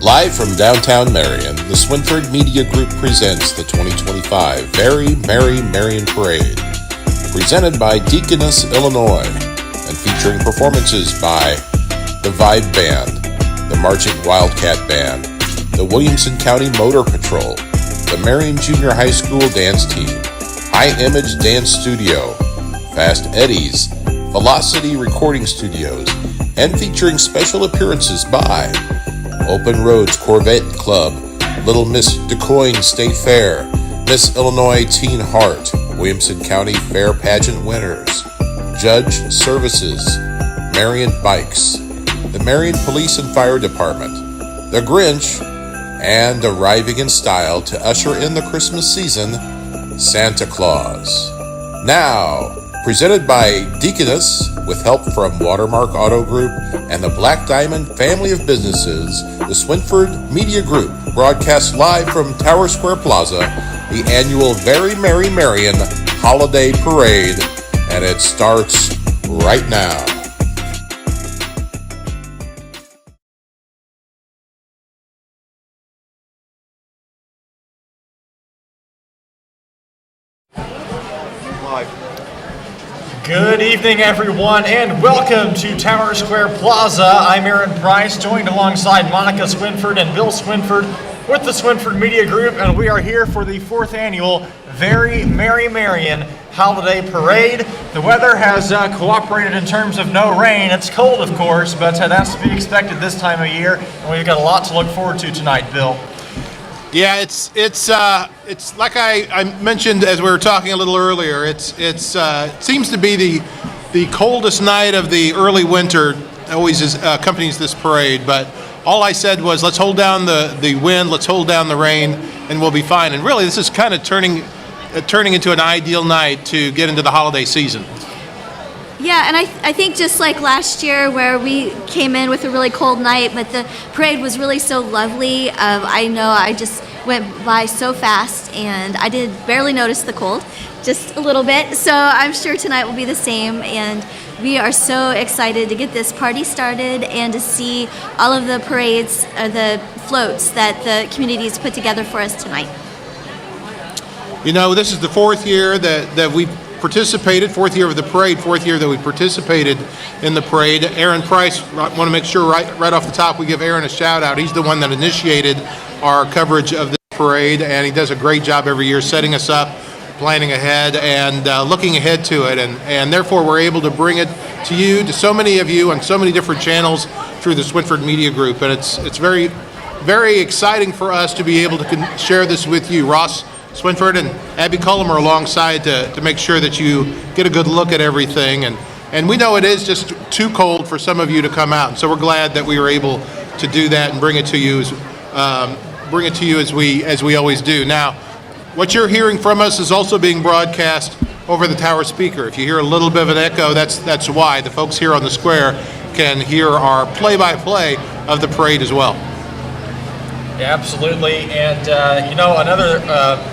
Live from downtown Marion, the Swinford Media Group presents the 2025 Very Merry Marion Parade, presented by Deaconess, Illinois, and featuring performances by the Vibe Band, the Marching Wildcat Band, the Williamson County Motor Patrol, the Marion Junior High School Dance Team, High Image Dance Studio, Fast Eddie's, Velocity Recording Studios, and featuring special appearances by Open Roads Corvette Club, Little Miss DeCoyne State Fair, Miss Illinois Teen Heart, Williamson County Fair Pageant winners, Judge Services, Marion Bikes, the Marion Police and Fire Department, the Grinch, and arriving in style to usher in the Christmas season, Santa Claus. Now, presented by Deaconess, with help from Watermark Auto Group and the Black Diamond family of businesses, the Swinford Media Group broadcasts live from Tower Square Plaza, the annual Very Merry Marion Holiday Parade, and it starts right now. Good evening, everyone, and welcome to Tower Square Plaza. I'm Aaron Price, joined alongside Monica Swinford and Bill Swinford with the Swinford Media Group, and we are here for the 4th annual Very Merry Marion Holiday Parade. The weather has cooperated in terms of no rain. It's cold, of course, but that's to be expected this time of year, and we've got a lot to look forward to tonight, Bill. Yeah, it's like I mentioned as we were talking a little earlier. It seems to be the coldest night of the early winter. Always accompanies this parade. But all I said was, let's hold down the wind, let's hold down the rain, and we'll be fine. And really, this is kind of turning into an ideal night to get into the holiday season. Yeah, and I think just like last year where we came in with a really cold night, but the parade was really so lovely. I know I just went by so fast, and I did barely notice the cold, just a little bit. So I'm sure tonight will be the same, and we are so excited to get this party started and to see all of the parades, the floats that the community's put together for us tonight. You know, this is the 4th year that we've participated, 4th year of the parade, 4th year that we participated in the parade. Aaron Price, I want to make sure right off the top we give Aaron a shout out. He's the one that initiated our coverage of this parade, and he does a great job every year setting us up, planning ahead, and looking ahead to it, and therefore we're able to bring it to you, to so many of you on so many different channels through the Swinford Media Group, and it's very, very exciting for us to be able to share this with you. Ross Swinford and Abby Cullum are alongside to make sure that you get a good look at everything, and we know it is just too cold for some of you to come out, and so we're glad that we were able to do that and bring it to you as we always do. Now, what you're hearing from us is also being broadcast over the tower speaker. If you hear a little bit of an echo, that's why. The folks here on the square can hear our play-by-play of the parade as well. Yeah, absolutely, and another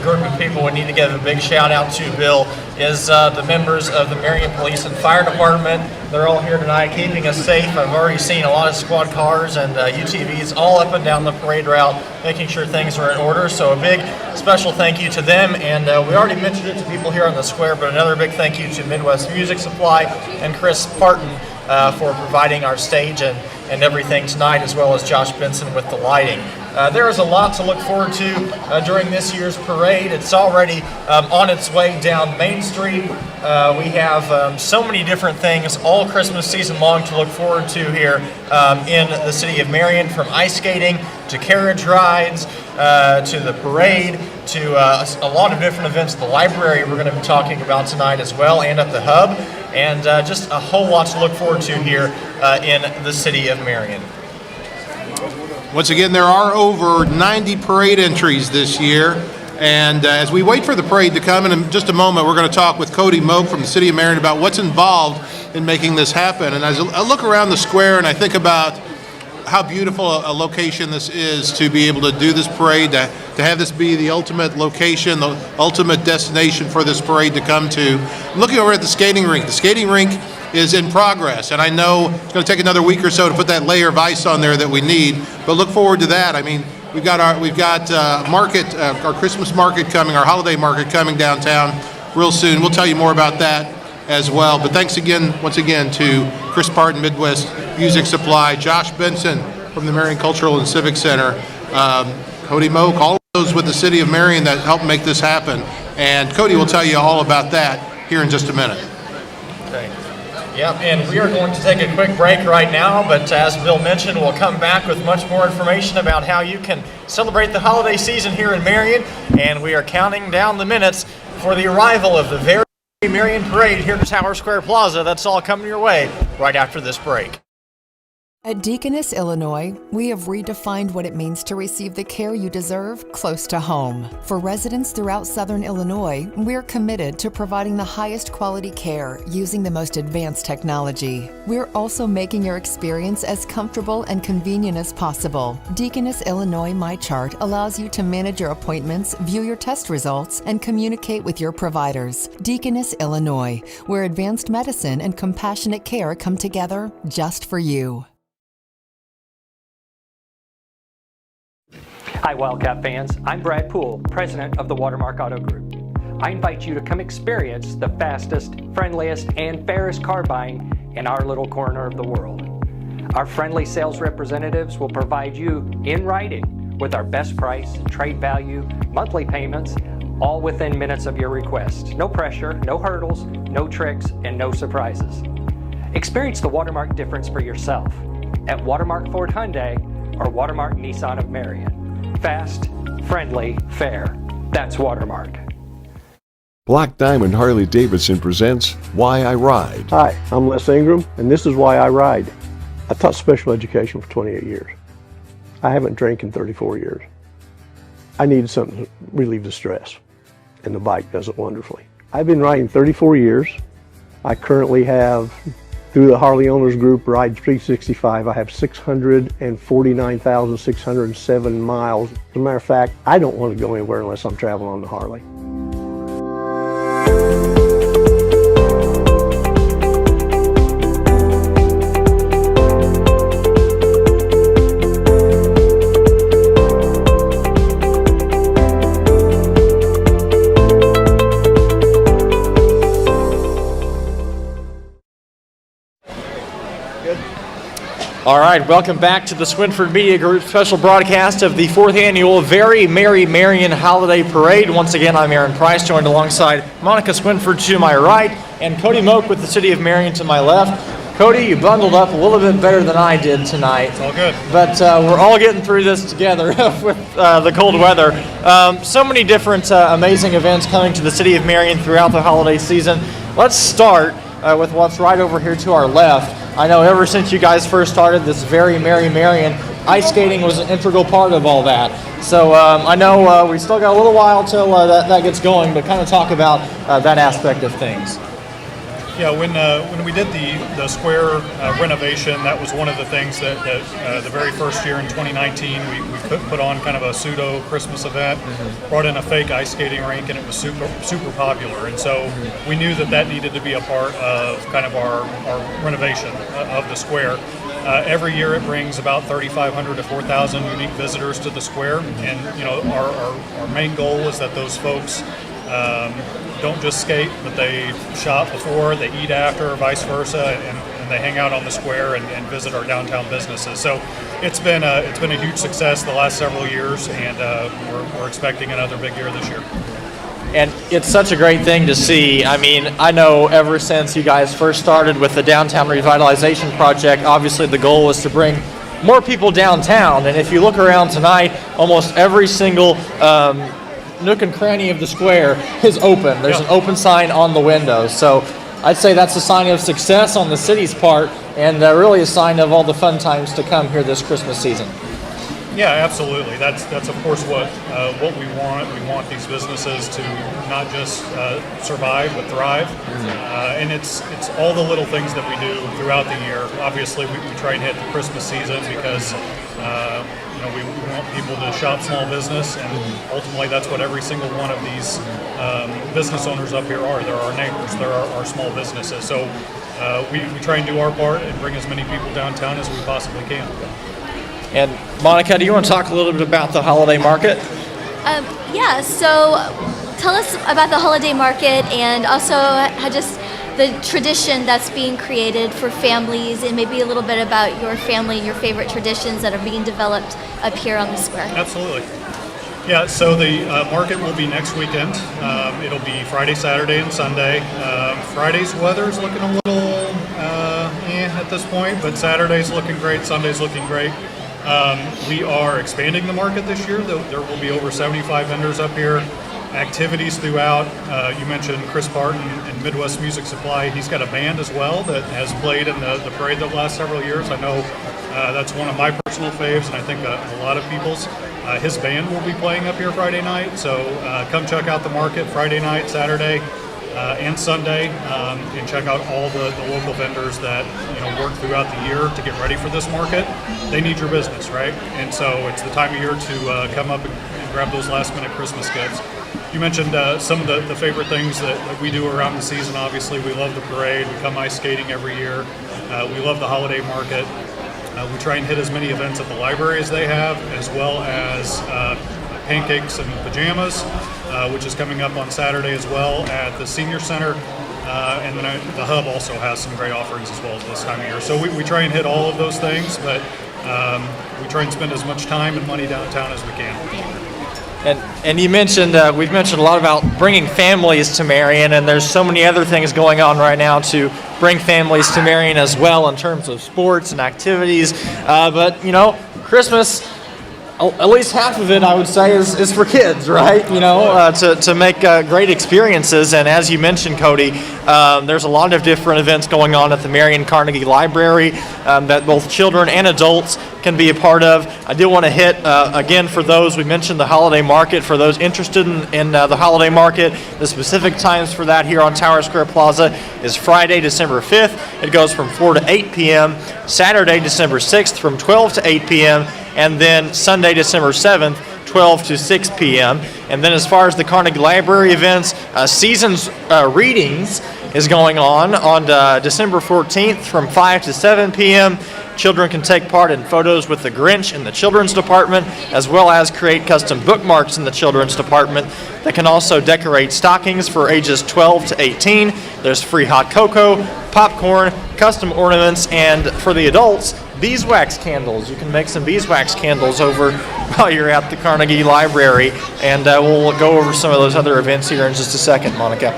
group of people we need to give a big shout out to, Bill, is the members of the Marion Police and Fire Department. They're all here tonight keeping us safe. I've already seen a lot of squad cars and UTVs all up and down the parade route, making sure things are in order, so a big special thank you to them, and we already mentioned it to people here on the square, but another big thank you to Midwest Music Supply and Chris Parton for providing our stage and everything tonight, as well as Josh Benson with the lighting. There is a lot to look forward to during this year's parade. It's already on its way down Main Street. We have so many different things all Christmas season long to look forward to here in the city of Marion, from ice skating to carriage rides to the parade to a lot of different events at the library we're going to be talking about tonight as well, and at the hub, and just a whole lot to look forward to here in the city of Marion. Once again, there are over 90 parade entries this year, and as we wait for the parade to come, in just a moment we're going to talk with Cody Moch from the city of Marion about what's involved in making this happen. And as I look around the square and I think about how beautiful a location this is to be able to do this parade, to have this be the ultimate location, the ultimate destination for this parade to come to. I'm looking over at the skating rink. The skating rink is in progress, and I know it's going to take another week or so to put that layer of ice on there that we need, but look forward to that. I mean, we've got our Christmas market coming, our holiday market coming downtown real soon. We'll tell you more about that as well. But thanks again, once again, to Chris Parton, Midwest Music Supply, Josh Benson from the Marion Cultural and Civic Center, Cody Moch, all of those with the City of Marion that helped make this happen. And Cody will tell you all about that here in just a minute. Okay. Yep, and we are going to take a quick break right now, but as Bill mentioned, we'll come back with much more information about how you can celebrate the holiday season here in Marion, and we are counting down the minutes for the arrival of the very Marion Parade here to Tower Square Plaza. That's all coming your way right after this break. At Deaconess, Illinois, we have redefined what it means to receive the care you deserve close to home. For residents throughout Southern Illinois, we're committed to providing the highest quality care using the most advanced technology. We're also making your experience as comfortable and convenient as possible. Deaconess, Illinois MyChart allows you to manage your appointments, view your test results, and communicate with your providers. Deaconess, Illinois, where advanced medicine and compassionate care come together just for you. Hi Wildcat fans, I'm Brad Poole, president of the Watermark Auto Group. I invite you to come experience the fastest, friendliest, and fairest car buying in our little corner of the world. Our friendly sales representatives will provide you in writing with our best price, trade value, monthly payments, all within minutes of your request. No pressure, no hurdles, no tricks, and no surprises. Experience the Watermark difference for yourself at Watermark Ford Hyundai or Watermark Nissan of Marion. Fast, friendly, fair. That's Watermark. Black Diamond Harley-Davidson presents Why I Ride. Hi, I'm Les Ingram, and this is Why I Ride. I taught special education for 28 years. I haven't drank in 34 years. I needed something to relieve the stress, and the bike does it wonderfully. I've been riding 34 years. I currently have, through the Harley Owners Group, Ride 365, I have 649,607 miles. As a matter of fact, I don't want to go anywhere unless I'm traveling on the Harley. All right, welcome back to the Swinford Media Group special broadcast of the 4th annual Very Merry Marion Holiday Parade. Once again, I'm Aaron Price, joined alongside Monica Swinford to my right and Cody Moch with the City of Marion to my left. Cody, you bundled up a little bit better than I did tonight. It's all good. But we're all getting through this together with the cold weather. So many different amazing events coming to the City of Marion throughout the holiday season. Let's start with what's right over here to our left. I know ever since you guys first started this Very Merry Marion, ice skating was an integral part of all that. So I know we still got a little while till that gets going, but kind of talk about that aspect of things. Yeah, when we did the square renovation, that was one of the things that the very first year in 2019 we put on kind of a pseudo Christmas event, brought in a fake ice skating rink, and it was super popular. And so we knew that needed to be a part of kind of our renovation of the square. Every year it brings about 3,500 to 4,000 unique visitors to the square, and our main goal is that those folks don't just skate, but they shop before, they eat after, or vice versa, and they hang out on the square and visit our downtown businesses. So it's been a huge success the last several years, and we're expecting another big year this year. And it's such a great thing to see. I mean, I know ever since you guys first started with the Downtown Revitalization Project, obviously the goal was to bring more people downtown. And if you look around tonight, almost every single nook and cranny of the square is open. There's an open sign on the window. So I'd say that's a sign of success on the city's part, and really a sign of all the fun times to come here this Christmas season. Yeah, absolutely. That's of course what we want. We want these businesses to not just survive but thrive, and it's all the little things that we do throughout the year. Obviously, we try and hit the Christmas season because we want people to shop small business, and ultimately that's what every single one of these business owners up here are. They're our neighbors. They're our small businesses. So we try and do our part and bring as many people downtown as we possibly can. And Monica, do you want to talk a little bit about the holiday market? Yeah, so tell us about the holiday market and also how just the tradition that's being created for families, and maybe a little bit about your family and your favorite traditions that are being developed up here on the square. Absolutely. Yeah, so the market will be next weekend. It'll be Friday, Saturday, and Sunday. Friday's weather's looking a little at this point, but Saturday's looking great, Sunday's looking great. We are expanding the market this year. There will be over 75 vendors up here. Activities throughout. You mentioned Chris Barton in Midwest Music Supply. He's got a band as well that has played in the parade the last several years. I know that's one of my personal faves, and I think a lot of people's. His band will be playing up here Friday night, so come check out the market Friday night, Saturday, and Sunday, and check out all the local vendors that work throughout the year to get ready for this market. They need your business, right? And so it's the time of year to come up and grab those last-minute Christmas gifts. You mentioned some of the favorite things that we do around the season. Obviously, we love the parade. We come ice skating every year. We love the holiday market. We try and hit as many events at the library as they have, as well as pancakes and pajamas, which is coming up on Saturday as well at the Senior Center. And then the Hub also has some great offerings as well at this time of year. So we try and hit all of those things, but we try and spend as much time and money downtown as we can. And you mentioned, we've mentioned a lot about bringing families to Marion, and there's so many other things going on right now to bring families to Marion as well in terms of sports and activities. But, Christmas, at least half of it, I would say, is for kids, right? To make great experiences. And as you mentioned, Cody, there's a lot of different events going on at the Marion Carnegie Library that both children and adults can be a part of. I do want to hit, again, for those, we mentioned the holiday market. For those interested in the holiday market, the specific times for that here on Tower Square Plaza is Friday, December 5th. It goes from 4 to 8 p.m. Saturday, December 6th from 12 to 8 p.m. And then Sunday, December 7th, 12 to 6 p.m. And then as far as the Carnegie Library events, Seasons Readings is going on December 14th from 5 to 7 p.m. Children can take part in photos with the Grinch in the children's department, as well as create custom bookmarks in the children's department. They can also decorate stockings for ages 12 to 18. There's free hot cocoa, popcorn, custom ornaments, and for the adults, beeswax candles. You can make some beeswax candles over while you're at the Carnegie Library, and we'll go over some of those other events here in just a second, Monica.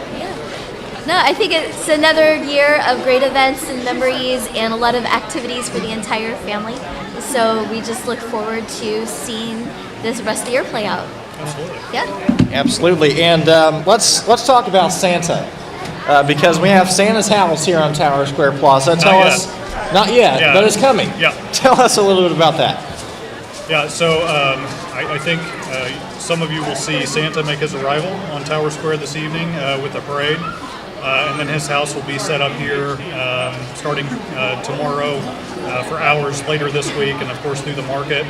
No, I think it's another year of great events and memories and a lot of activities for the entire family. So we just look forward to seeing this rest of the year play out. Absolutely. Yeah. Absolutely. And let's talk about Santa, because we have Santa's house here on Tower Square Plaza. Not yet, but it's coming. Yeah. Tell us a little bit about that. Yeah, so I think some of you will see Santa make his arrival on Tower Square this evening with a parade. And then his house will be set up here starting tomorrow for hours later this week, and of course through the market.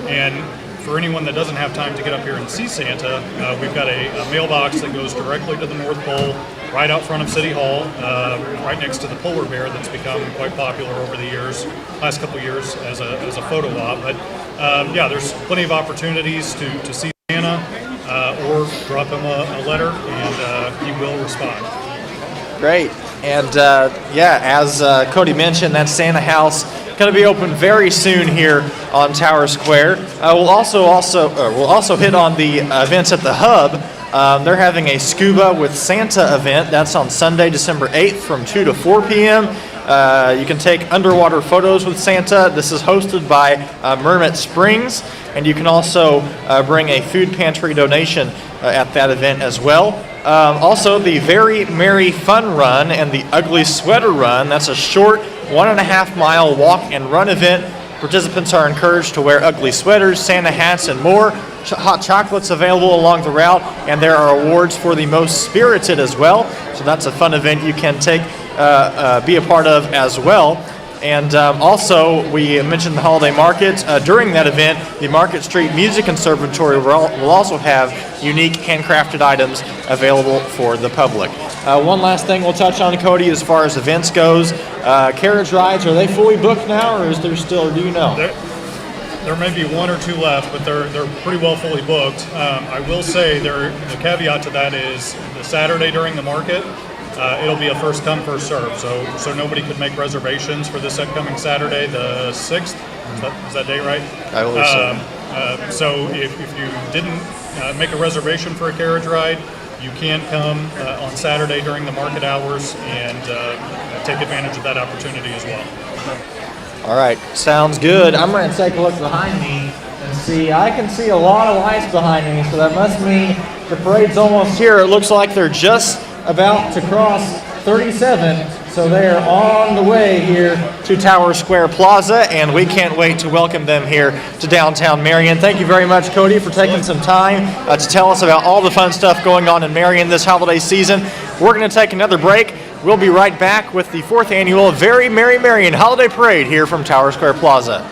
And for anyone that doesn't have time to get up here and see Santa, we've got a mailbox that goes directly to the North Pole, right out front of City Hall, right next to the polar bear that's become quite popular over the years, last couple of years as a photo op. But yeah, there's plenty of opportunities to see Santa or drop him a letter, and he will respond. Great. And as Cody mentioned, that Santa house going to be open very soon here on Tower Square. We'll also hit on the events at the Hub. They're having a Scuba with Santa event. That's on Sunday, December 8th from 2 to 4 p.m. You can take underwater photos with Santa. This is hosted by Mermit Springs, and you can also bring a food pantry donation at that event as well. Also, the Very Merry Fun Run and the Ugly Sweater Run. That's a short 1.5 mile walk and run event. Participants are encouraged to wear ugly sweaters, Santa hats, and more. Hot chocolates available along the route, and there are awards for the most spirited as well. So that's a fun event you can be a part of as well. And also, we mentioned the holiday market. During that event, the Market Street Music Conservatory will also have unique handcrafted items available for the public. One last thing we'll touch on, Cody, as far as events goes. Carriage rides, are they fully booked now, or is there still, do you know? There may be one or two left, but they're pretty well fully booked. I will say the caveat to that is the Saturday during the market, it'll be a first come, first serve. So nobody could make reservations for this upcoming Saturday, the 6th. Is that date right? I believe so. So if you didn't make a reservation for a carriage ride, you can come on Saturday during the market hours and take advantage of that opportunity as well. All right, sounds good. I'm going to take a look behind me and see. I can see a lot of lights behind me, so that must mean the parade's almost here. It looks like they're just about to cross 37, so they're on the way here to Tower Square Plaza, and we can't wait to welcome them here to downtown Marion. Thank you very much, Cody, for taking some time to tell us about all the fun stuff going on in Marion this holiday season. We're going to take another break. We'll be right back with the 4th annual Very Merry Marion Holiday Parade here from Tower Square Plaza.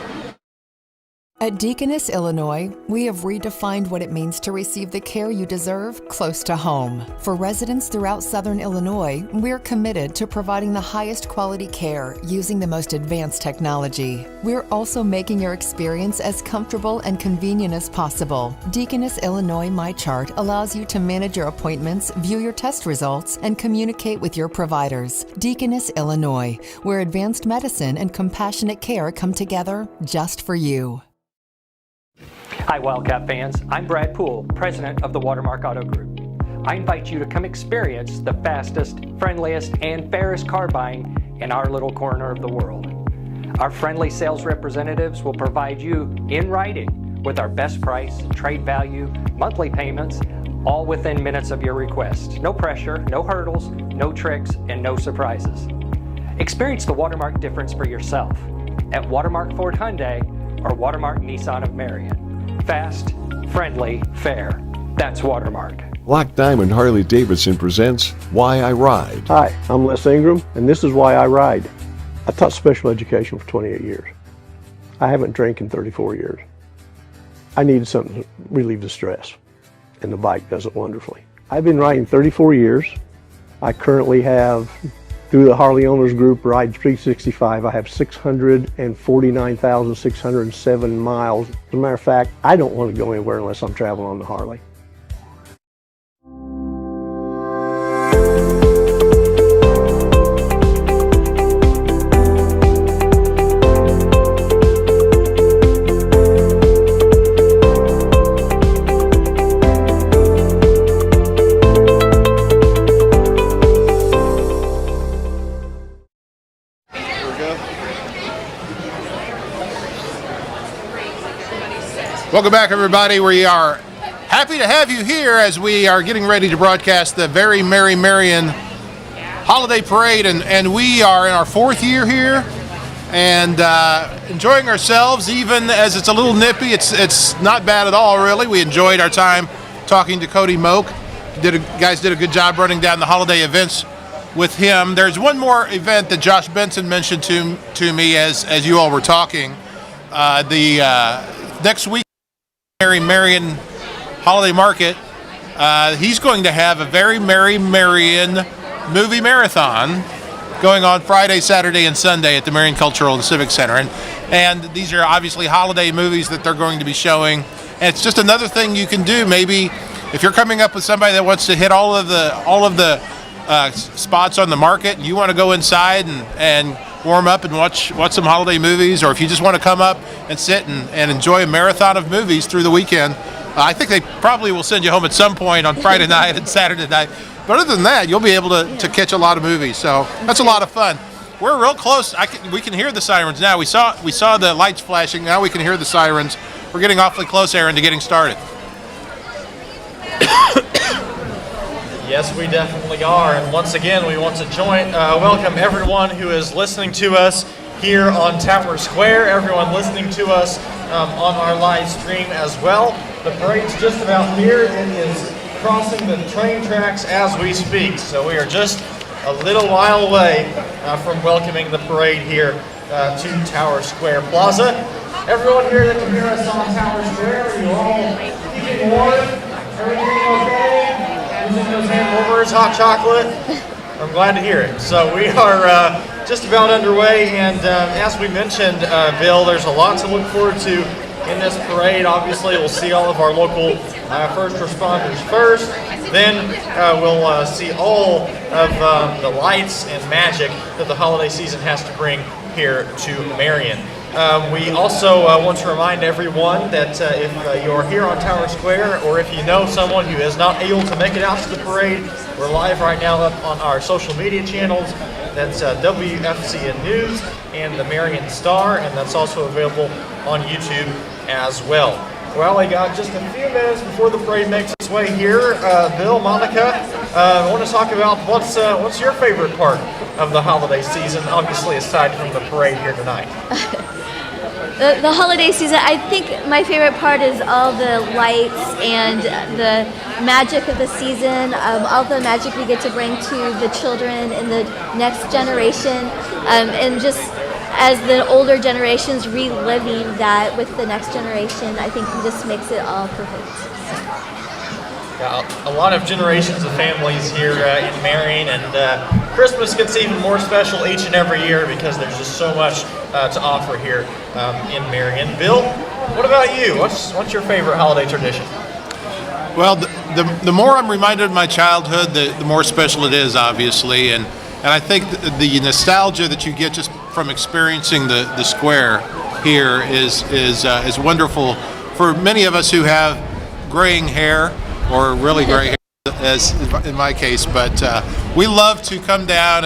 At Deaconess, Illinois, we have redefined what it means to receive the care you deserve close to home. For residents throughout Southern Illinois, we're committed to providing the highest quality care using the most advanced technology. We're also making your experience as comfortable and convenient as possible. Deaconess, Illinois MyChart allows you to manage your appointments, view your test results, and communicate with your providers. Deaconess, Illinois, where advanced medicine and compassionate care come together just for you. Hi Wildcat fans, I'm Brad Poole, President of the Watermark Auto Group. I invite you to come experience the fastest, friendliest, and fairest car buying in our little corner of the world. Our friendly sales representatives will provide you in writing with our best price, trade value, monthly payments, all within minutes of your request. No pressure, no hurdles, no tricks, and no surprises. Experience the Watermark difference for yourself at Watermark Ford Hyundai or Watermark Nissan of Marion. Fast, friendly, fair. That's Watermark. Black Diamond Harley Davidson presents Why I Ride. Hi, I'm Les Ingram, and this is why I ride. I taught special education for 28 years. I haven't drank in 34 years. I needed something to relieve the stress, and the bike does it wonderfully. I've been riding 34 years. I currently have, through the Harley Owners Group, Ride 365, I have 649,607 miles. As a matter of fact, I don't want to go anywhere unless I'm traveling on the Harley. Welcome back, everybody. We are happy to have you here as we are getting ready to broadcast the Very Merry Marion Holiday Parade, and we are in our 4th year here and enjoying ourselves, even as it's a little nippy. It's not bad at all, really. We enjoyed our time talking to Cody Moch. Guys did a good job running down the holiday events with him. There's one more event that Josh Benson mentioned to me as you all were talking. Next week, Merry Marion Holiday Market, he's going to have a Very Merry Marion movie marathon going on Friday, Saturday, and Sunday at the Marion Cultural and Civic Center. And these are obviously holiday movies that they're going to be showing. And it's just another thing you can do. Maybe if you're coming up with somebody that wants to hit all of the spots on the market, and you want to go inside and warm up and watch some holiday movies, or if you just want to come up and sit and enjoy a marathon of movies through the weekend, I think they probably will send you home at some point on Friday night and Saturday night. But other than that, you'll be able to catch a lot of movies. So that's a lot of fun. We're real close. We can hear the sirens now. We saw the lights flashing. Now we can hear the sirens. We're getting awfully close, Aaron, to getting started. Yes, we definitely are. And once again, we want to welcome everyone who is listening to us here on Tower Square, everyone listening to us on our live stream as well. The parade's just about here. It is crossing the train tracks as we speak. So we are just a little while away from welcoming the parade here to Tower Square Plaza. Everyone here that can hear us on Tower Square, are you all keeping warm? Everything okay? Using those hamburgers, hot chocolate? I'm glad to hear it. So we are just about underway, and as we mentioned, Bill, there's a lot to look forward to in this parade. Obviously, we'll see all of our local first responders first. Then we'll see all of the lights and magic that the holiday season has to bring here to Marion. We also want to remind everyone that if you're here on Tower Square, or if you know someone who is not able to make it out to the parade, we're live right now up on our social media channels. That's WFCN News and the Marion Star, and that's also available on YouTube as well. Well, we got just a few minutes before the parade makes its way here. Bill, Monica, I want to talk about what's your favorite part of the holiday season, obviously aside from the parade here tonight. The holiday season, I think my favorite part is all the lights and the magic of the season, all the magic we get to bring to the children and the next generation, and just as the older generations reliving that with the next generation, I think it just makes it all perfect. A lot of generations of families here in Marion, and Christmas gets even more special each and every year because there's just so much to offer here in Marion. Bill, what about you? What's your favorite holiday tradition? Well, the more I'm reminded of my childhood, the more special it is, obviously, and I think the nostalgia that you get just from experiencing the square here is wonderful for many of us who have graying hair, or really gray hair, as in my case. But we love to come down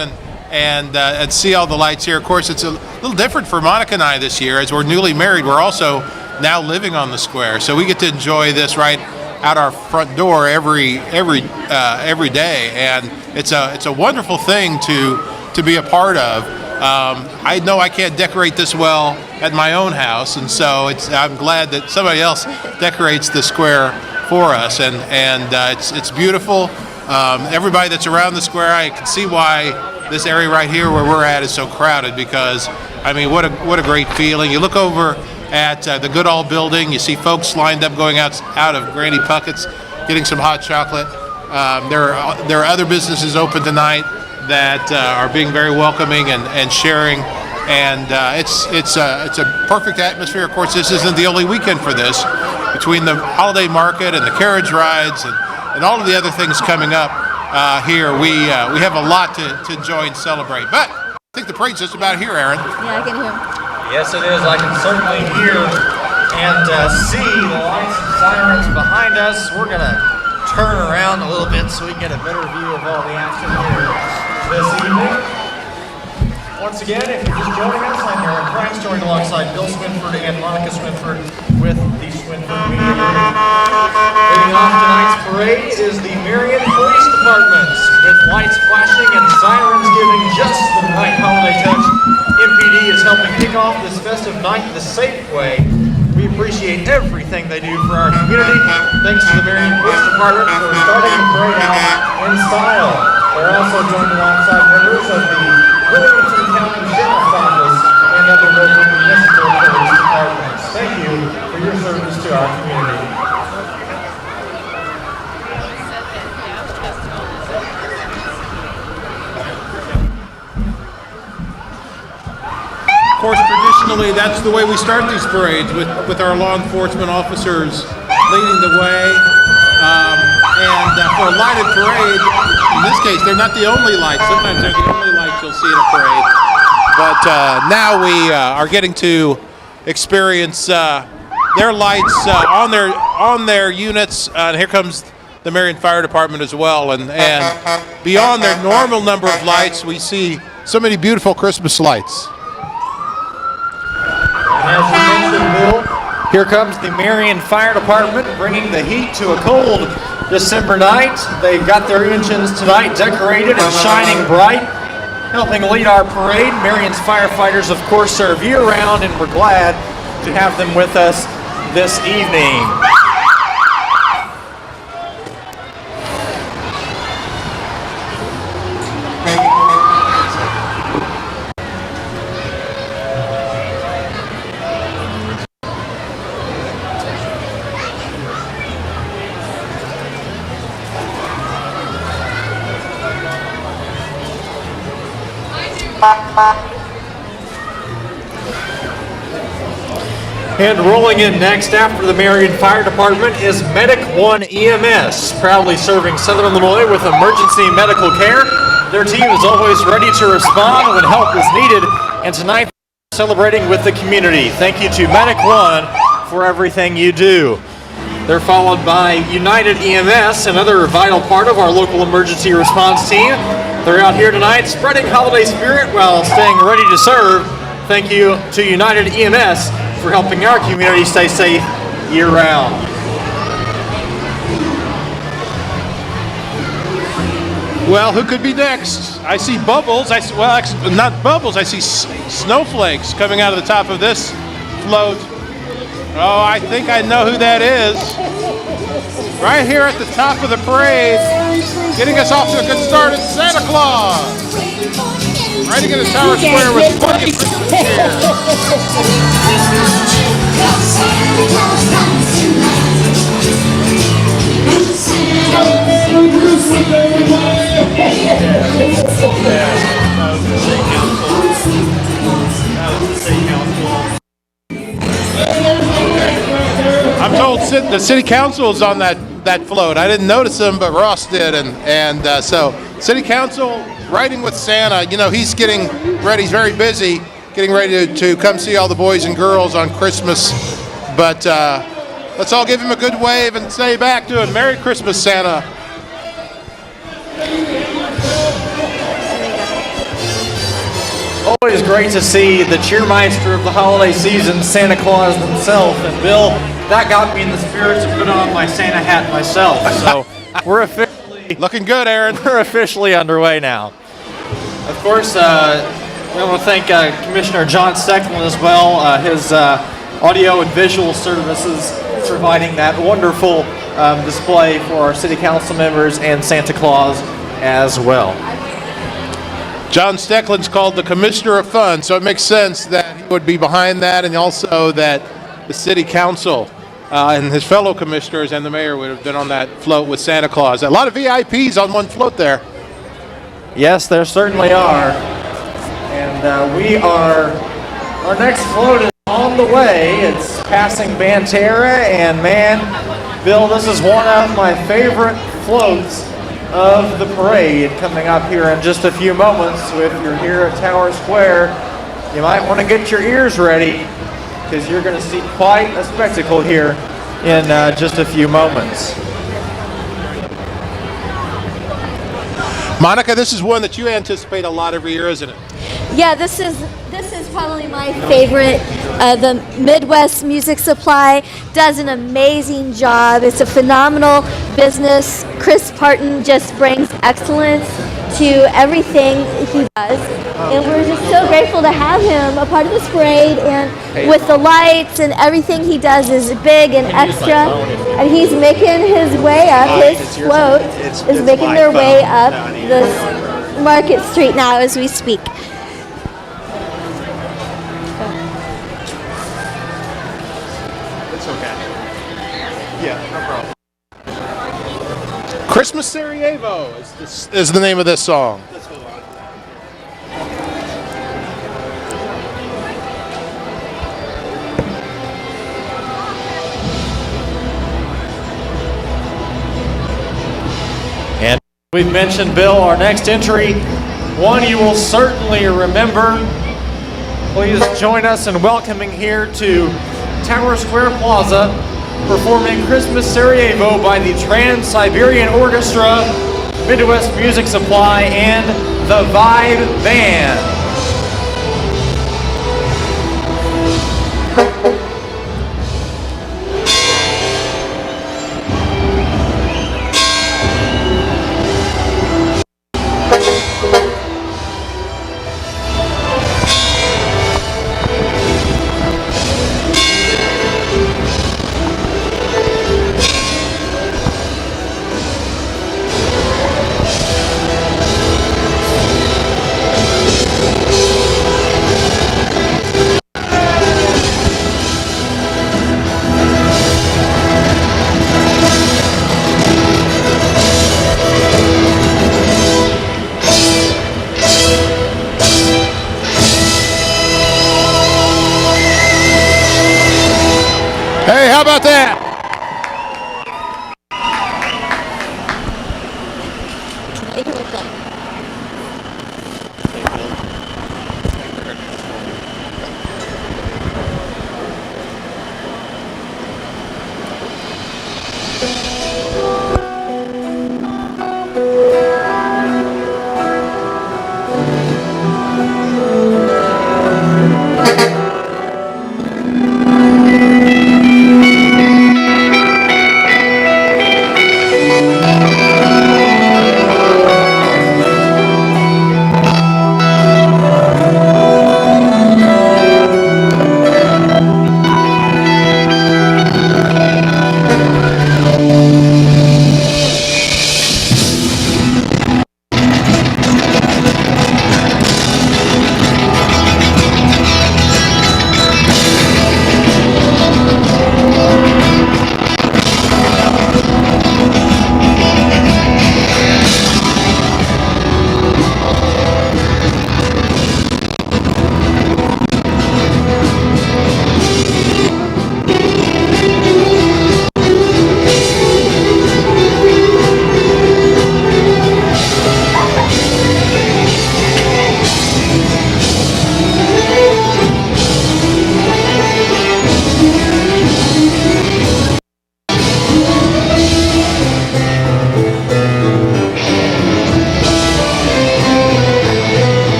and see all the lights here. Of course, it's a little different for Monica and I this year, as we're newly married. We're also now living on the square, so we get to enjoy this right out our front door every day, and it's a wonderful thing to be a part of. I know I can't decorate this well at my own house, and so I'm glad that somebody else decorates the square for us, and it's beautiful. Everybody that's around the square, I can see why this area right here where we're at is so crowded, because I mean, what a great feeling. You look over at the Goodall building, you see folks lined up going out of Granny Puckett's, getting some hot chocolate. There are other businesses open tonight that are being very welcoming and sharing, and it's a perfect atmosphere. Of course, this isn't the only weekend for this. Between the holiday market and the carriage rides and all of the other things coming up here, we have a lot to enjoy and celebrate. But I think the parade's just about here, Aaron. Yeah, I can hear him. Yes, it is. I can certainly hear and see the lights and sirens behind us. We're going to turn around a little bit so we get a better view of all the action here this evening. Once again, if you're just joining us, I'm Aaron Price, joined alongside Bill Swinford and Monica Swinford with the Swinford Media Group. Leading off tonight's parade is the Marion Police Department, with lights flashing and sirens giving just the right holiday touch. MPD is helping kick off this festive night the safe way. We appreciate everything they do for our community. Thanks to the Marion Police Department for starting the parade out in style. They're also joined alongside members of the Williamson County Sheriff's Office and other local municipal police departments. Thank you for your service to our community. Of course, traditionally, that's the way we start these parades, with our law enforcement officers leading the way. And for a lighted parade, in this case, they're not the only lights. Sometimes they're the only lights you'll see in a parade. But now we are getting to experience their lights on their units. And here comes the Marion Fire Department as well. And beyond their normal number of lights, we see so many beautiful Christmas lights. As you mentioned, Bill, here comes the Marion Fire Department bringing the heat to a cold December night. They've got their engines tonight decorated and shining bright, helping lead our parade. Marion's firefighters, of course, serve year-round, and we're glad to have them with us this evening. And rolling in next after the Marion Fire Department is Medic 1 EMS, proudly serving Southern Illinois with emergency medical care. Their team is always ready to respond when help is needed, and tonight celebrating with the community. Thank you to Medic 1 for everything you do. They're followed by United EMS, another vital part of our local emergency response team. They're out here tonight spreading holiday spirit while staying ready to serve. Thank you to United EMS for helping our community stay safe year-round. Well, who could be next? I see bubbles. Well, actually, not bubbles. I see snowflakes coming out of the top of this float. Oh, I think I know who that is. Right here at the top of the parade, getting us off to a good start is Santa Claus. Riding in the Tower Square with plenty of Christmas I'm told the city council is on that float. I didn't notice them, but Ross did, and so city council riding with Santa. You know, he's getting ready. He's very busy, getting ready to come see all the boys and girls on Christmas. But let's all give him a good wave and say back to him, "Merry Christmas, Santa." Always great to see the cheermeister of the holiday season, Santa Claus himself. And Bill, that got me in the spirit to put on my Santa hat myself. So we're officially looking good, Aaron. We're officially underway now. Of course, we want to thank Commissioner John Stecklin as well. His audio and visual services providing that wonderful display for our city council members and Santa Claus as well. John Stecklin's called the Commissioner of Fun, so it makes sense that he would be behind that, and also that the city council and his fellow commissioners and the mayor would have been on that float with Santa Claus. A lot of VIPs on one float there. Yes, there certainly are. And our next float is on the way. It's passing Banterra, and man, Bill, this is one of my favorite floats of the parade coming up here in just a few moments. So if you're here at Tower Square, you might want to get your ears ready, because you're going to see quite a spectacle here in just a few moments. Monica, this is one that you anticipate a lot every year, isn't it? Yeah, this is probably my favorite. The Midwest Music Supply does an amazing job. It's a phenomenal business. Chris Parton just brings excellence to everything he does, and we're just so grateful to have him a part of this parade. And with the lights and everything he does is big and extra, and he's making his way up. His float is making their way up the Market Street now as we speak. Christmas Sarajevo is the name of this song. And we've mentioned, Bill, our next entry, one you will certainly remember. Please join us in welcoming here to Tower Square Plaza, performing Christmas Sarajevo by the Trans-Siberian Orchestra, Midwest Music Supply, and the Vibe Band.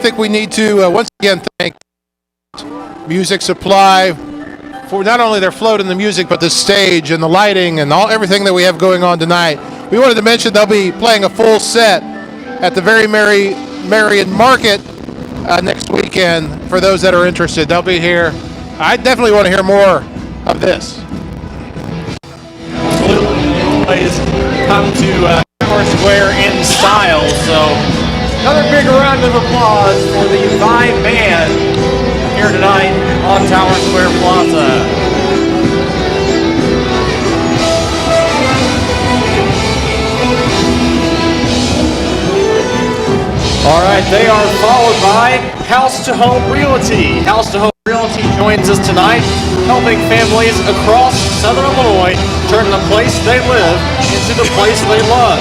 think we need to once again thank Music Supply for not only their float and the music, but the stage and the lighting and everything that we have going on tonight. We wanted to mention they'll be playing a full set at the Very Merry Marion Market next weekend for those that are interested. They'll be here. I definitely want to hear more of this. Absolutely. Always come to Tower Square in style. So another big round of applause for the Vibe Band here tonight on Tower Square Plaza. All right, they are followed by House to Home Realty. House to Home Realty joins us tonight, helping families across Southern Illinois turn the place they live into the place they love.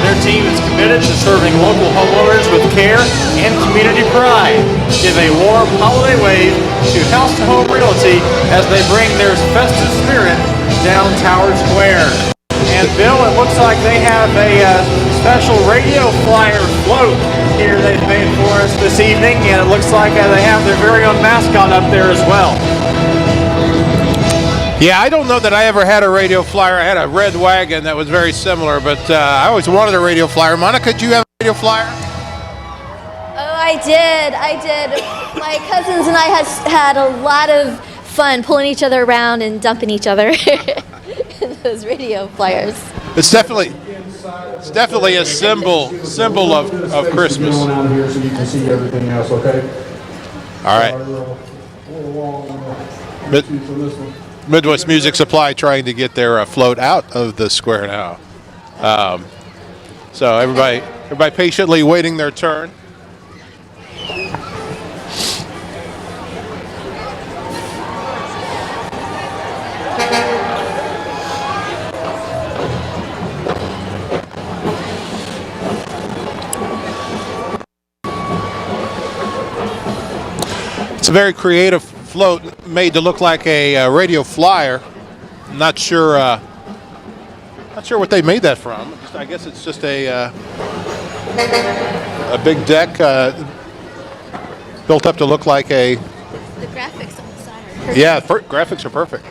Their team is committed to serving local homeowners with care and community pride. Give a warm holiday wave to House to Home Realty as they bring their festive spirit down Tower Square. And Bill, it looks like they have a special radio flyer float here they've made for us this evening, and it looks like they have their very own mascot up there as well. Yeah, I don't know that I ever had a radio flyer. I had a red wagon that was very similar, but I always wanted a radio flyer. Monica, do you have a radio flyer? Oh, I did. My cousins and I had a lot of fun pulling each other around and dumping each other in those radio flyers. It's definitely a symbol of Christmas. Going out here so you can see everything else, okay? All right. Midwest Music Supply trying to get their float out of the square now. So everybody patiently waiting their turn. It's a very creative float made to look like a radio flyer. I'm not sure what they made that from. I guess it's just a big deck built up to look like a. The graphics on the side are perfect. Yeah, graphics are perfect.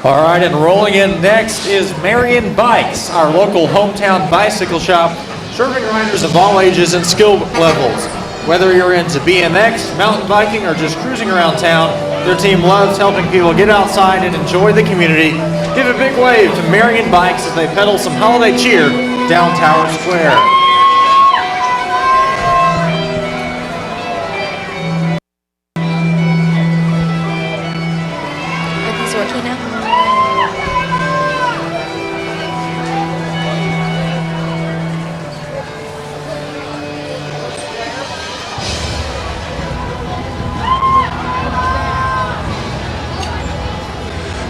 All right, and rolling in next is Marion Bikes, our local hometown bicycle shop, serving riders of all ages and skill levels. Whether you're into BMX, mountain biking, or just cruising around town, their team loves helping people get outside and enjoy the community. Give a big wave to Marion Bikes as they pedal some holiday cheer down Tower Square. Are these working now?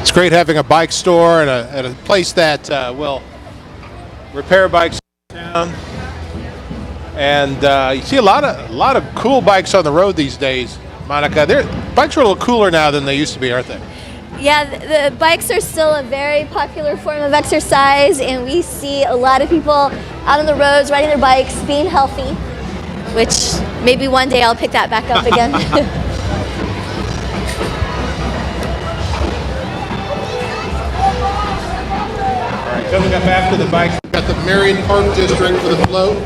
It's great having a bike store and a place that will repair bikes in town. And you see a lot of cool bikes on the road these days, Monica. Bikes are a little cooler now than they used to be, aren't they? Yeah, the bikes are still a very popular form of exercise, and we see a lot of people out on the roads riding their bikes, being healthy, which maybe one day I'll pick that back up again. Coming up after the bikes, we've got the Marion Park District for the float.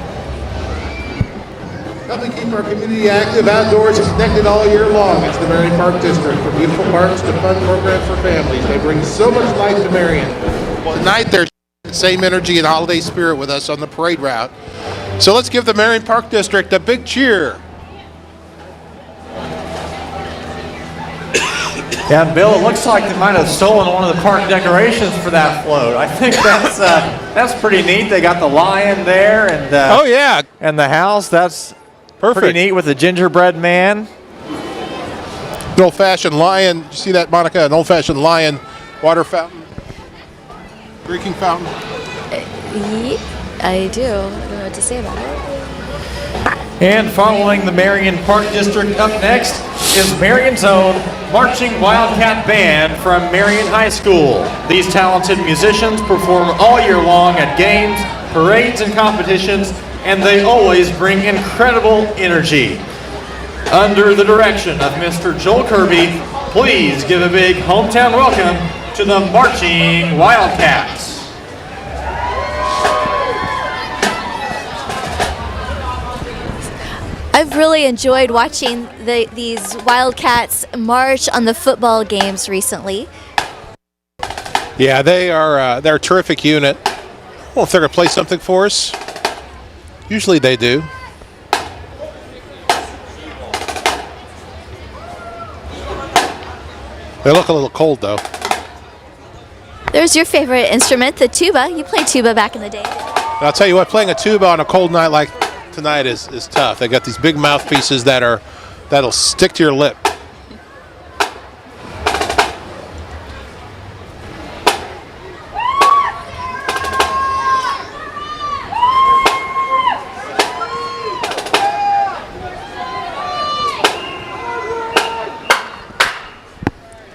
Helping keep our community active outdoors and connected all year long. It's the Marion Park District. From beautiful parks to fun programs for families. They bring so much life to Marion. Well, tonight they're the same energy and holiday spirit with us on the parade route. So let's give the Marion Park District a big cheer. Yeah, and Bill, it looks like they might have stolen one of the park decorations for that float. I think that's pretty neat. They got the lion there, and oh yeah, and the house. That's perfect. Pretty neat with the gingerbread man. An old-fashioned lion. You see that, Monica? An old-fashioned lion water fountain, drinking fountain. I do. I don't know what to say about it. And following the Marion Park District, up next is Marion's own Marching Wildcat Band from Marion High School. These talented musicians perform all year long at games, parades, and competitions, and they always bring incredible energy. Under the direction of Mr. Joel Kirby, please give a big hometown welcome to the Marching Wildcats. I've really enjoyed watching these Wildcats march on the football games recently. Yeah, they're a terrific unit. Well, if they're going to play something for us, usually they do. They look a little cold, though. There's your favorite instrument, the tuba. You played tuba back in the day. I'll tell you what, playing a tuba on a cold night like tonight is tough. They got these big mouthpieces that'll stick to your lip.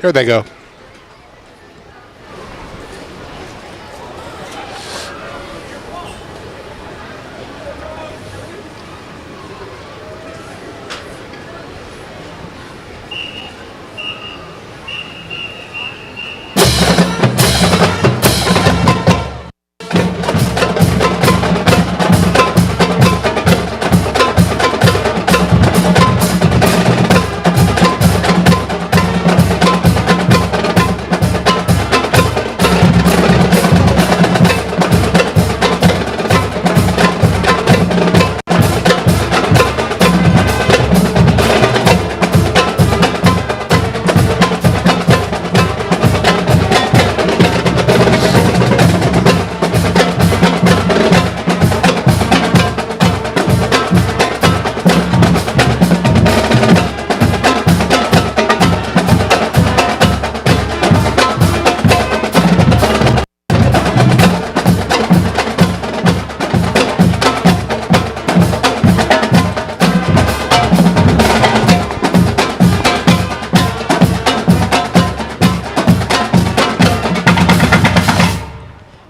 Here they go.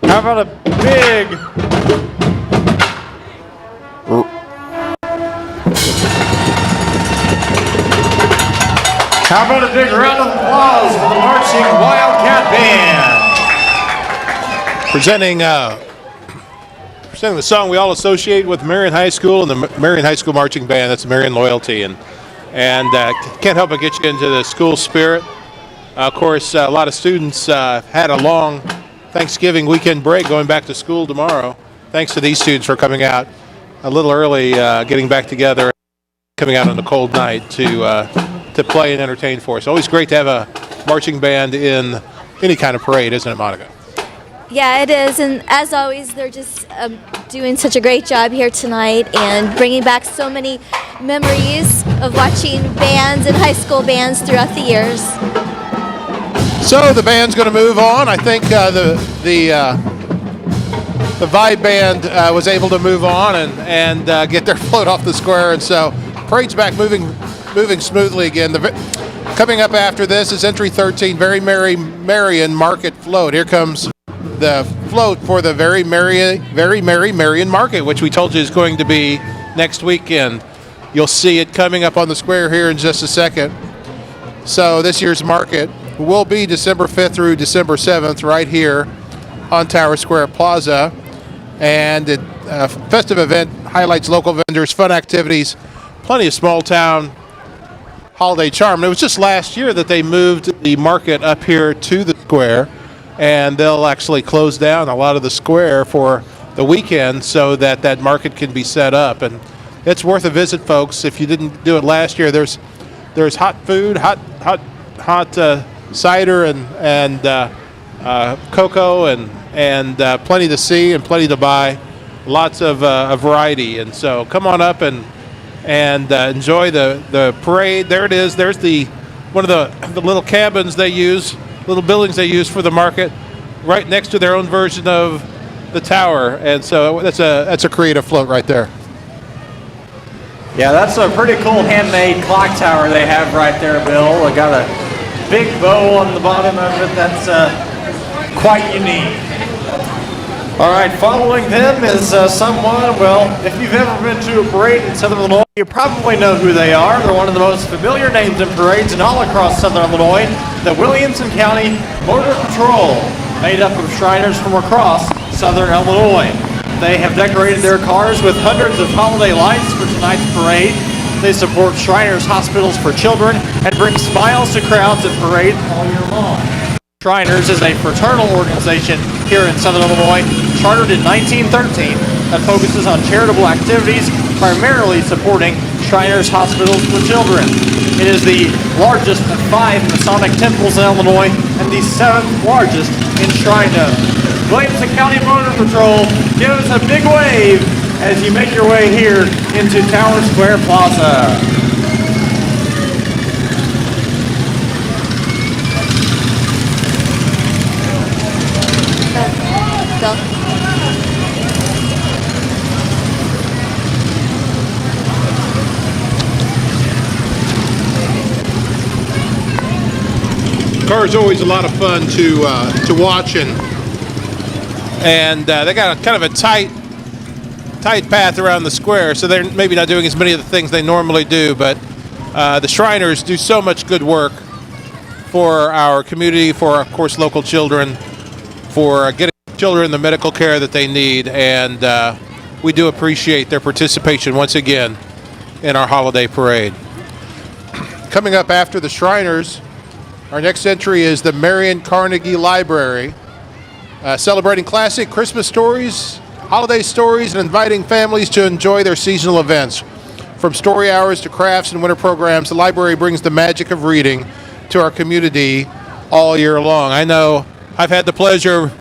How about a big... How about a big round of applause for the Marching Wildcat Band? Presenting the song we all associate with Marion High School and the Marion High School Marching Band. That's Marion Loyalty, and can't help but get you into the school spirit. Of course, a lot of students had a long Thanksgiving weekend break going back to school tomorrow. Thanks to these students for coming out a little early, getting back together, coming out on a cold night to play and entertain for us. Always great to have a marching band in any kind of parade, isn't it, Monica? Yeah, it is, and as always, they're just doing such a great job here tonight and bringing back so many memories of watching bands and high school bands throughout the years. So the band's going to move on. I think the Vibe Band was able to move on and get their float off the square, and so parade's back moving smoothly again. Coming up after this is entry 13, Very Merry Marion Market Float. Here comes the float for the Very Merry Marion Market, which we told you is going to be next weekend. You'll see it coming up on the square here in just a second. So this year's market will be December 5th through December 7th right here on Tower Square Plaza. And a festive event highlights local vendors, fun activities, plenty of small town holiday charm. And it was just last year that they moved the market up here to the square, and they'll actually close down a lot of the square for the weekend so that that market can be set up. And it's worth a visit, folks. If you didn't do it last year, there's hot food, hot cider and cocoa and plenty to see and plenty to buy, lots of variety. And so come on up and enjoy the parade. There it is. There's one of the little cabins they use, little buildings they use for the market, right next to their own version of the tower. And so that's a creative float right there. Yeah, that's a pretty cool handmade clock tower they have right there, Bill. They got a big bow on the bottom of it. That's quite unique. All right, following them is someone, well, if you've ever been to a parade in Southern Illinois, you probably know who they are. They're one of the most familiar names in parades and all across Southern Illinois, the Williamson County Motor Patrol, made up of Shriners from across Southern Illinois. They have decorated their cars with hundreds of holiday lights for tonight's parade. They support Shriners Hospitals for Children and bring smiles to crowds at parades all year long. Shriners is a fraternal organization here in Southern Illinois, chartered in 1913, that focuses on charitable activities, primarily supporting Shriners Hospitals for Children. It is the largest of 5 Masonic temples in Illinois and the 7th largest in Shrine. Williamson County Motor Patrol, give us a big wave as you make your way here into Tower Square Plaza. Go. Car is always a lot of fun to watch, and they got a kind of a tight path around the square, so they're maybe not doing as many of the things they normally do, but the Shriners do so much good work for our community, for, of course, local children, for getting children the medical care that they need, and we do appreciate their participation once again in our holiday parade. Coming up after the Shriners, our next entry is the Marion Carnegie Library, celebrating classic Christmas stories, holiday stories, and inviting families to enjoy their seasonal events. From story hours to crafts and winter programs, the library brings the magic of reading to our community all year long. I know I've had the pleasure of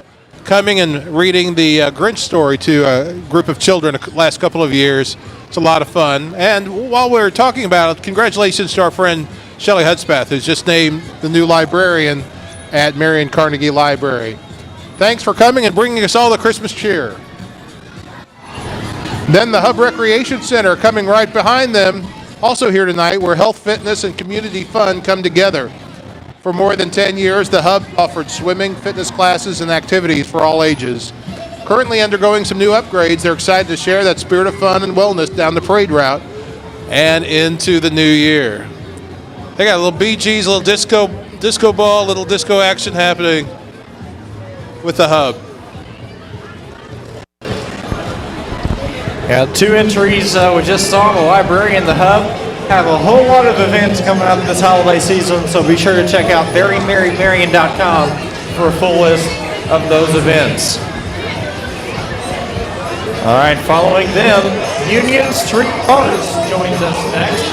coming and reading the Grinch story to a group of children the last couple of years. It's a lot of fun. And while we're talking about it, congratulations to our friend Shelley Hudspeth, who's just named the new librarian at Marion Carnegie Library. Thanks for coming and bringing us all the Christmas cheer. Then the Hub Recreation Center coming right behind them, also here tonight, where health, fitness, and community fun come together. For more than 10 years, the Hub offered swimming, fitness classes, and activities for all ages. Currently undergoing some new upgrades, they're excited to share that spirit of fun and wellness down the parade route and into the new year. They got a little Bee Gees, a little disco ball, a little disco action happening with the Hub. Yeah, 2 entries we just saw, the library and the Hub. Have a whole lot of events coming up this holiday season, so be sure to check out verymerrymarion.com for a full list of those events. All right, following them, Union Street Artists joins us next,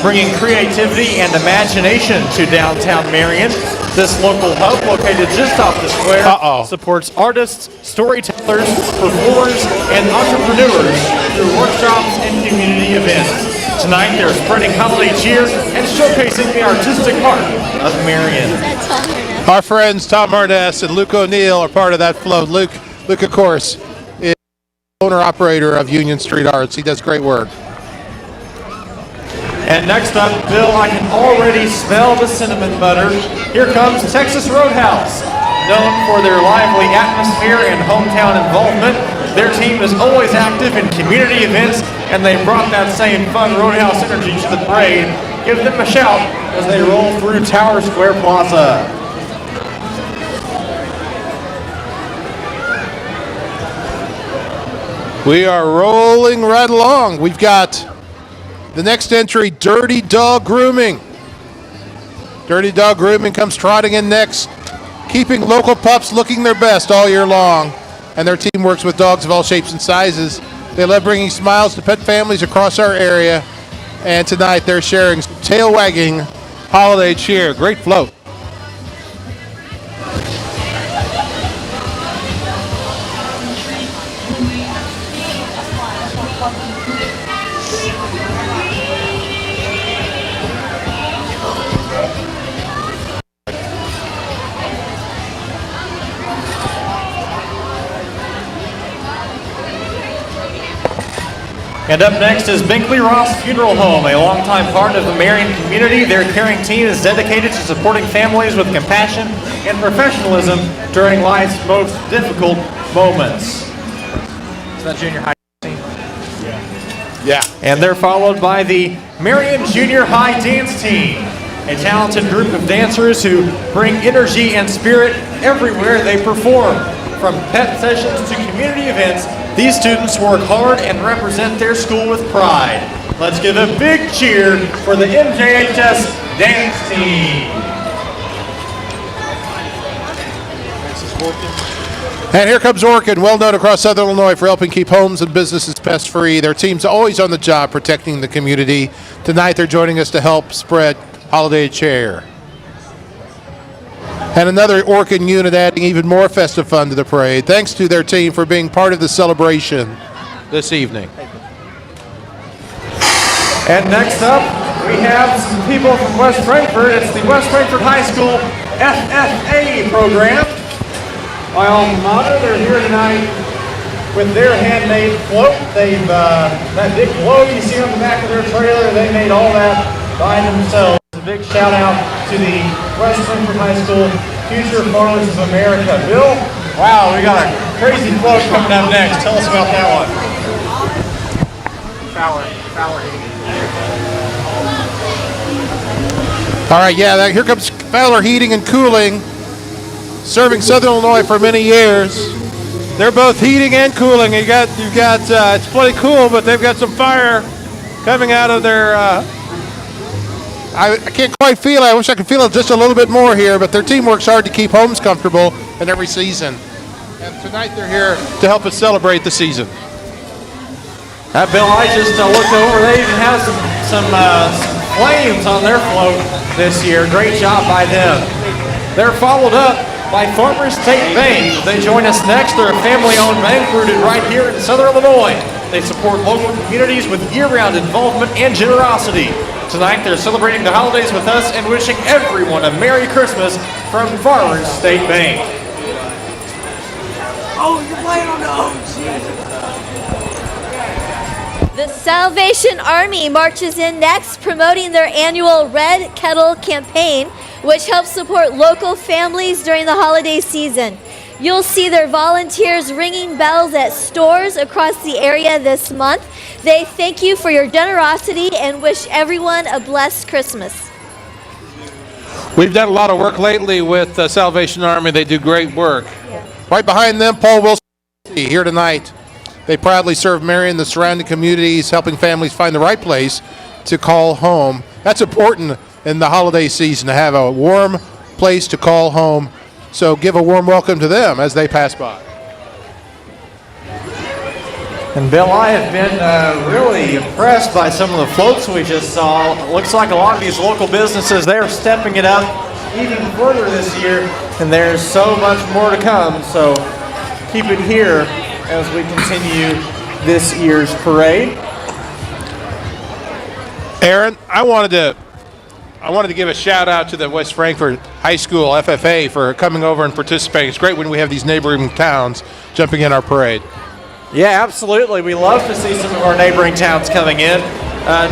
bringing creativity and imagination to downtown Marion. This local hub, located just off the square, supports artists, storytellers, performers, and entrepreneurs through workshops and community events. Tonight, they're spreading holiday cheer and showcasing the artistic heart of Marion. Our friends Tom Harness and Luke O'Neill are part of that float. Luke, of course, is owner-operator of Union Street Arts. He does great work. And next up, Bill, I can already smell the cinnamon butter. Here comes Texas Roadhouse. Known for their lively atmosphere and hometown involvement, their team is always active in community events, and they brought that same fun Roadhouse energy to the parade. Give them a shout as they roll through Tower Square Plaza. We are rolling right along. We've got the next entry, Dirty Dog Grooming. Dirty Dog Grooming comes trotting in next, keeping local pups looking their best all year long. And their team works with dogs of all shapes and sizes. They love bringing smiles to pet families across our area. And tonight they're sharing tail-wagging holiday cheer. Great float. And up next is Binkley Ross Funeral Home, a longtime part of the Marion community. Their caring team is dedicated to supporting families with compassion and professionalism during life's most difficult moments. Is that junior high team? Yeah. And they're followed by the Marion Junior High Dance Team, a talented group of dancers who bring energy and spirit everywhere they perform. From pet sessions to community events, these students work hard and represent their school with pride. Let's give a big cheer for the MJHS Dance Team. And here comes Orkin, well known across Southern Illinois for helping keep homes and businesses pest-free. Their team's always on the job protecting the community. Tonight they're joining us to help spread holiday cheer. And another Orkin unit adding even more festive fun to the parade. Thanks to their team for being part of the celebration this evening. And next up, we have some people from West Frankfort. It's the West Frankfort High School FFA program. My alma mater, they're here tonight with their handmade float. They've, that big globe you see on the back of their trailer, they made all that by themselves. A big shout out to the West Frankfort High School Future Farmers of America. Bill, wow, we got a crazy float coming up next. Tell us about that one. Fowler. All right, yeah, here comes Fowler Heating and Cooling, serving Southern Illinois for many years. They're both heating and cooling. You've got it's plenty cool, but they've got some fire coming out of their. I can't quite feel it. I wish I could feel it just a little bit more here, but their team works hard to keep homes comfortable in every season. And tonight they're here to help us celebrate the season. Bill, I just looked over. They even have some flames on their float this year. Great job by them. They're followed up by Farmers State Bank. They join us next. They're a family-owned bank rooted right here in Southern Illinois. They support local communities with year-round involvement and generosity. Tonight, they're celebrating the holidays with us and wishing everyone a Merry Christmas from Farmers State Bank. Oh, you're playing on the The Salvation Army marches in next, promoting their annual Red Kettle campaign, which helps support local families during the holiday season. You'll see their volunteers ringing bells at stores across the area this month. They thank you for your generosity and wish everyone a blessed Christmas. We've done a lot of work lately with the Salvation Army. They do great work. Yeah. Right behind them, Paul Wilson here tonight. They proudly serve Marion and the surrounding communities, helping families find the right place to call home. That's important in the holiday season, to have a warm place to call home. So give a warm welcome to them as they pass by. And Bill, I have been really impressed by some of the floats we just saw. It looks like a lot of these local businesses, they're stepping it up even further this year, and there's so much more to come. So keep it here as we continue this year's parade. Aaron, I wanted to give a shout out to the West Frankfort High School FFA for coming over and participating. It's great when we have these neighboring towns jumping in our parade. Yeah, absolutely. We love to see some of our neighboring towns coming in.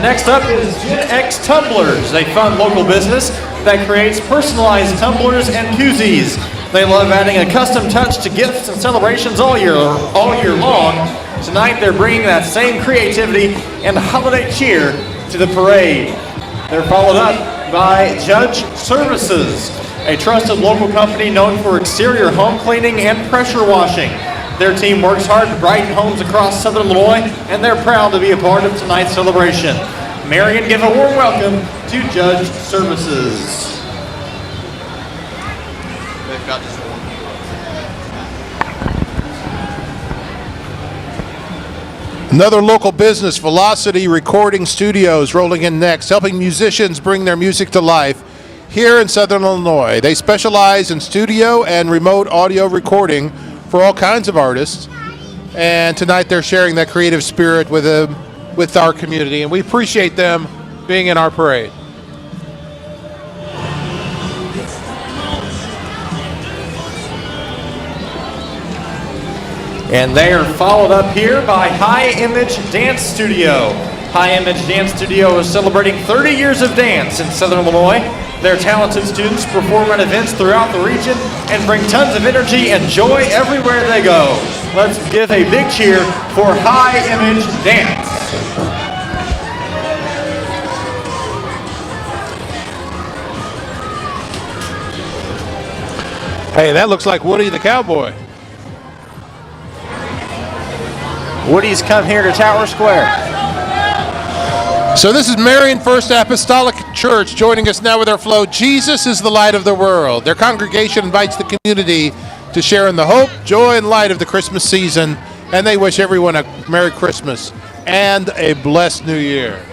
Next up is Gen X Tumblers, a fun local business that creates personalized tumblers and koozies. They love adding a custom touch to gifts and celebrations all year long. Tonight they're bringing that same creativity and holiday cheer to the parade. They're followed up by Judge Services, a trusted local company known for exterior home cleaning and pressure washing. Their team works hard to brighten homes across Southern Illinois, and they're proud to be a part of tonight's celebration. Marion, give a warm welcome to Judge Services. They've got this one. Another local business, Velocity Recording Studios, rolling in next, helping musicians bring their music to life here in Southern Illinois. They specialize in studio and remote audio recording for all kinds of artists, and tonight they're sharing that creative spirit with our community, and we appreciate them being in our parade. And they are followed up here by High Image Dance Studio. High Image Dance Studio is celebrating 30 years of dance in Southern Illinois. Their talented students perform at events throughout the region and bring tons of energy and joy everywhere they go. Let's give a big cheer for High Image Dance. Hey, that looks like Woody the Cowboy. Woody's come here to Tower Square. So this is Marion First Apostolic Church joining us now with our flow, Jesus is the Light of the World. Their congregation invites the community to share in the hope, joy, and light of the Christmas season, and they wish everyone a Merry Christmas and a blessed New Year.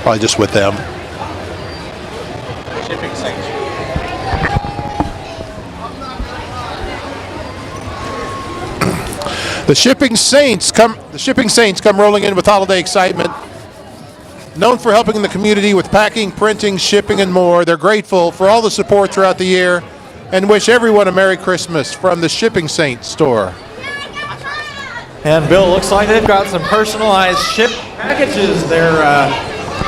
Probably just with them. Shipping Saints. The Shipping Saints come rolling in with holiday excitement. Known for helping the community with packing, printing, shipping, and more, they're grateful for all the support throughout the year and wish everyone a Merry Christmas from the Shipping Saints store. And Bill, looks like they've got some personalized ship packages they're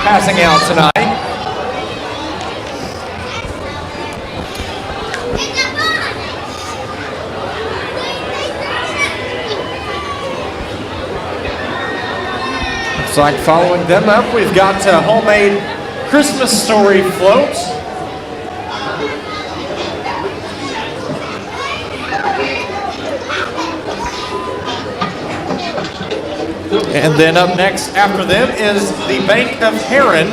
passing out tonight. Looks like following them up, we've got homemade Christmas story floats. And then up next after them is the Bank of Heron.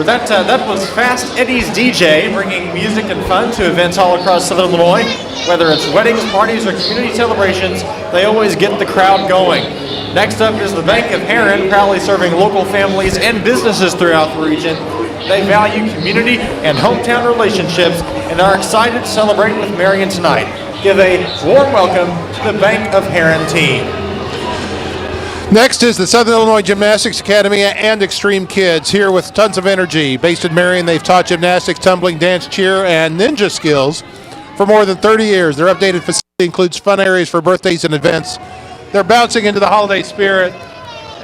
That was Fast Eddie's DJ, bringing music and fun to events all across Southern Illinois. Whether it's weddings, parties, or community celebrations, they always get the crowd going. Next up is the Bank of Heron, proudly serving local families and businesses throughout the region. They value community and hometown relationships and are excited to celebrate with Marion tonight. Give a warm welcome to the Bank of Heron team. Next is the Southern Illinois Gymnastics Academy and Extreme Kids, here with tons of energy. Based in Marion, they've taught gymnastics, tumbling, dance, cheer, and ninja skills for more than 30 years. Their updated facility includes fun areas for birthdays and events. They're bouncing into the holiday spirit.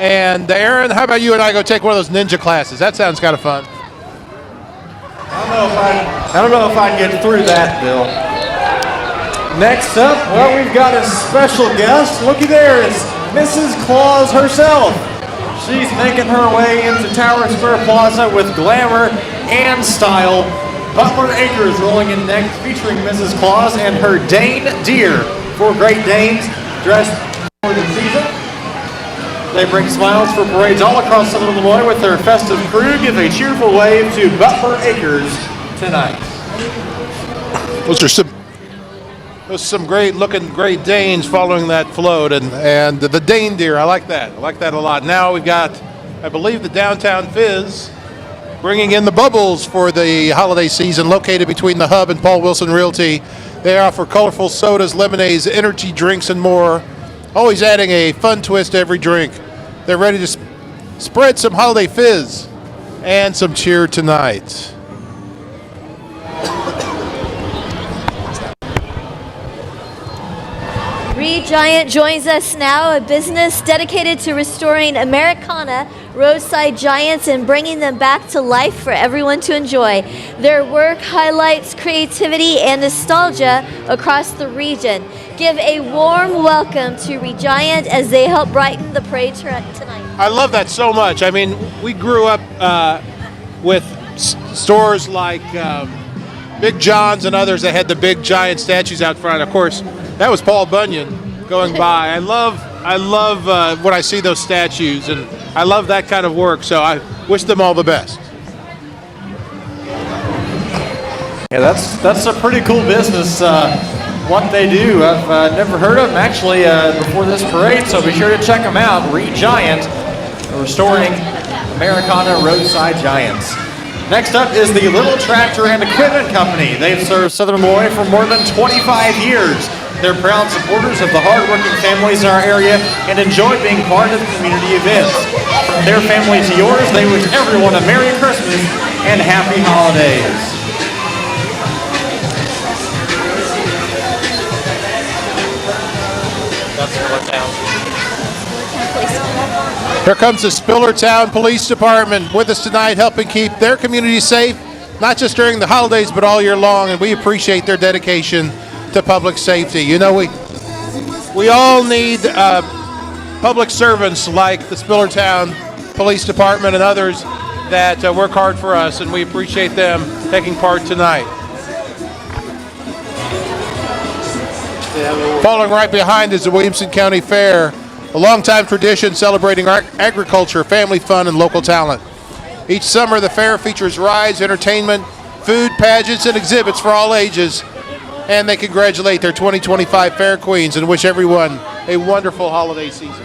And Aaron, how about you and I go take one of those ninja classes? That sounds kind of fun. I don't know if I can get through that, Bill. Next up, well, we've got a special guest. Looky there, it's Mrs. Claus herself. She's making her way into Tower Square Plaza with glamour and style. Butler Acres rolling in next, featuring Mrs. Claus and her Dane deer. 4 Great Danes dressed for the season. They bring smiles for parades all across Southern Illinois with their festive crew. Give a cheerful wave to Butler Acres tonight. Those are some great-looking Great Danes following that float, and the Dane deer. I like that. I like that a lot. Now we've got, I believe, the Downtown Fizz bringing in the bubbles for the holiday season, located between the Hub and Paul Wilson Realty. They offer colorful sodas, lemonades, energy drinks, and more, always adding a fun twist to every drink. They're ready to spread some holiday fizz and some cheer tonight. Giant joins us now, a business dedicated to restoring Americana roadside giants and bringing them back to life for everyone to enjoy. Their work highlights creativity and nostalgia across the region. Give a warm welcome to Giant as they help brighten the parade tonight. I love that so much. I mean, we grew up with stores like Big John's and others that had the big giant statues out front. Of course, that was Paul Bunyan going by. I love when I see those statues, and I love that kind of work, so I wish them all the best. Yeah, that's a pretty cool business, what they do. I've never heard of them actually before this parade, so be sure to check them out. Giant, restoring Americana roadside giants. Next up is the Little Tractor and Equipment Company. They've served Southern Illinois for more than 25 years. They're proud supporters of the hardworking families in our area and enjoy being part of community events. From their family to yours, they wish everyone a Merry Christmas and Happy Holidays. Here comes the Spillertown Police Department with us tonight, helping keep their community safe, not just during the holidays, but all year long, and we appreciate their dedication to public safety. You know, we all need public servants like the Spillertown Police Department and others that work hard for us, and we appreciate them taking part tonight. Following right behind is the Williamson County Fair, a long-time tradition celebrating agriculture, family fun, and local talent. Each summer, the fair features rides, entertainment, food, pageants, and exhibits for all ages. And they congratulate their 2025 Fair Queens and wish everyone a wonderful holiday season.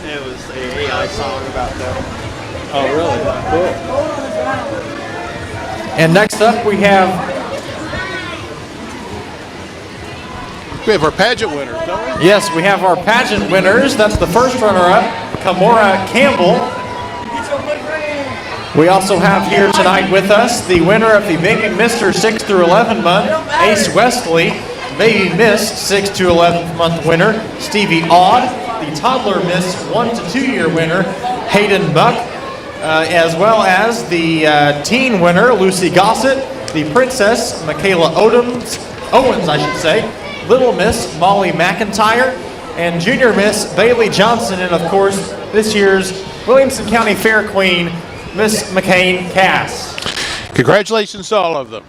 It was an AI song about them. Oh, really? Cool. And next up we have our pageant winners, don't we? Yes, we have our pageant winners. That's the first runner-up, Kamora Campbell. We also have here tonight with us the winner of the Baby Mr. 6 through 11 month, Ace Westley. Baby Miss 6 to 11 month winner, Stevie Aud. The Toddler Miss 1 to 2 year winner, Hayden Buck. As well as the teen winner, Lucy Gossett. The Princess, Michaela Owens, Little Miss, Molly McIntyre, and Junior Miss, Bailey Johnson, and of course, this year's Williamson County Fair Queen, Miss McCain Cass. Congratulations to all of them.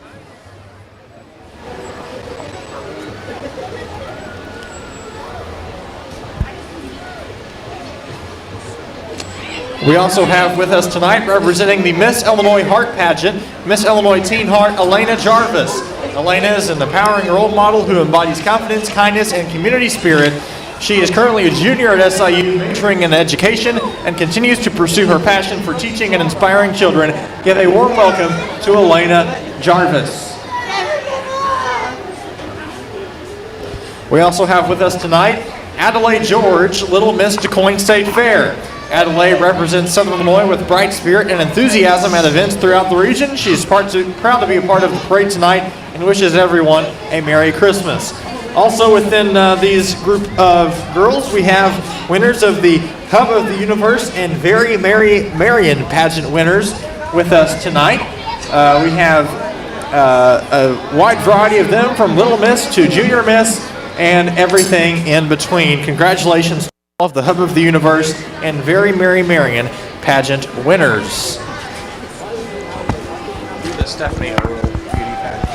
We also have with us tonight, representing the Miss Illinois Heart Pageant, Miss Illinois Teen Heart, Elena Jarvis. Elena is an empowering role model who embodies confidence, kindness, and community spirit. She is currently a junior at SIU, majoring in education, and continues to pursue her passion for teaching and inspiring children. Give a warm welcome to Elena Jarvis. We also have with us tonight, Adelaide George, Little Miss DeCoin State Fair. Adelaide represents Southern Illinois with bright spirit and enthusiasm at events throughout the region. She is proud to be a part of the parade tonight and wishes everyone a Merry Christmas. Also within these group of girls, we have winners of the Hub of the Universe and Very Merry Marion pageant winners with us tonight. We have a wide variety of them, from Little Miss to Junior Miss and everything in between. Congratulations of the Hub of the Universe and Very Merry Marion pageant winners. The Stephanie Odell beauty pageant.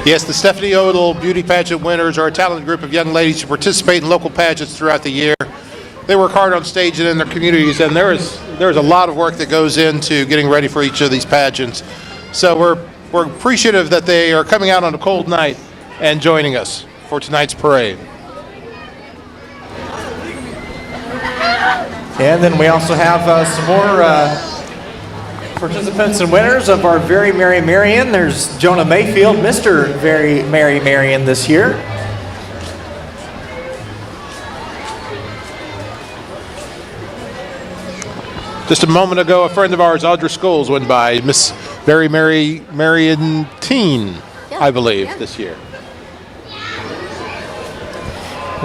Yes, the Stephanie Odell beauty pageant winners are a talented group of young ladies who participate in local pageants throughout the year. They work hard on stage and in their communities, and there's a lot of work that goes into getting ready for each of these pageants. So we're appreciative that they are coming out on a cold night and joining us for tonight's parade. And then we also have some more participants and winners of our Very Merry Marion. There's Jonah Mayfield, Mr. Very Merry Marion this year. Just a moment ago, a friend of ours, Audra Scholes, went by, Miss Very Merry Marion Teen, I believe, this year.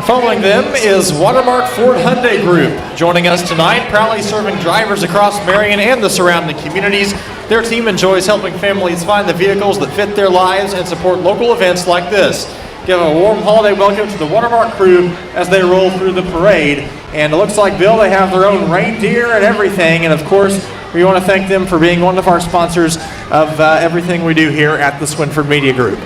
Following them is Watermark Ford Hyundai Group, joining us tonight, proudly serving drivers across Marion and the surrounding communities. Their team enjoys helping families find the vehicles that fit their lives and support local events like this. Give a warm holiday welcome to the Watermark crew as they roll through the parade. And it looks like, Bill, they have their own reindeer and everything. And of course, we want to thank them for being one of our sponsors of everything we do here at the Swinford Media Group.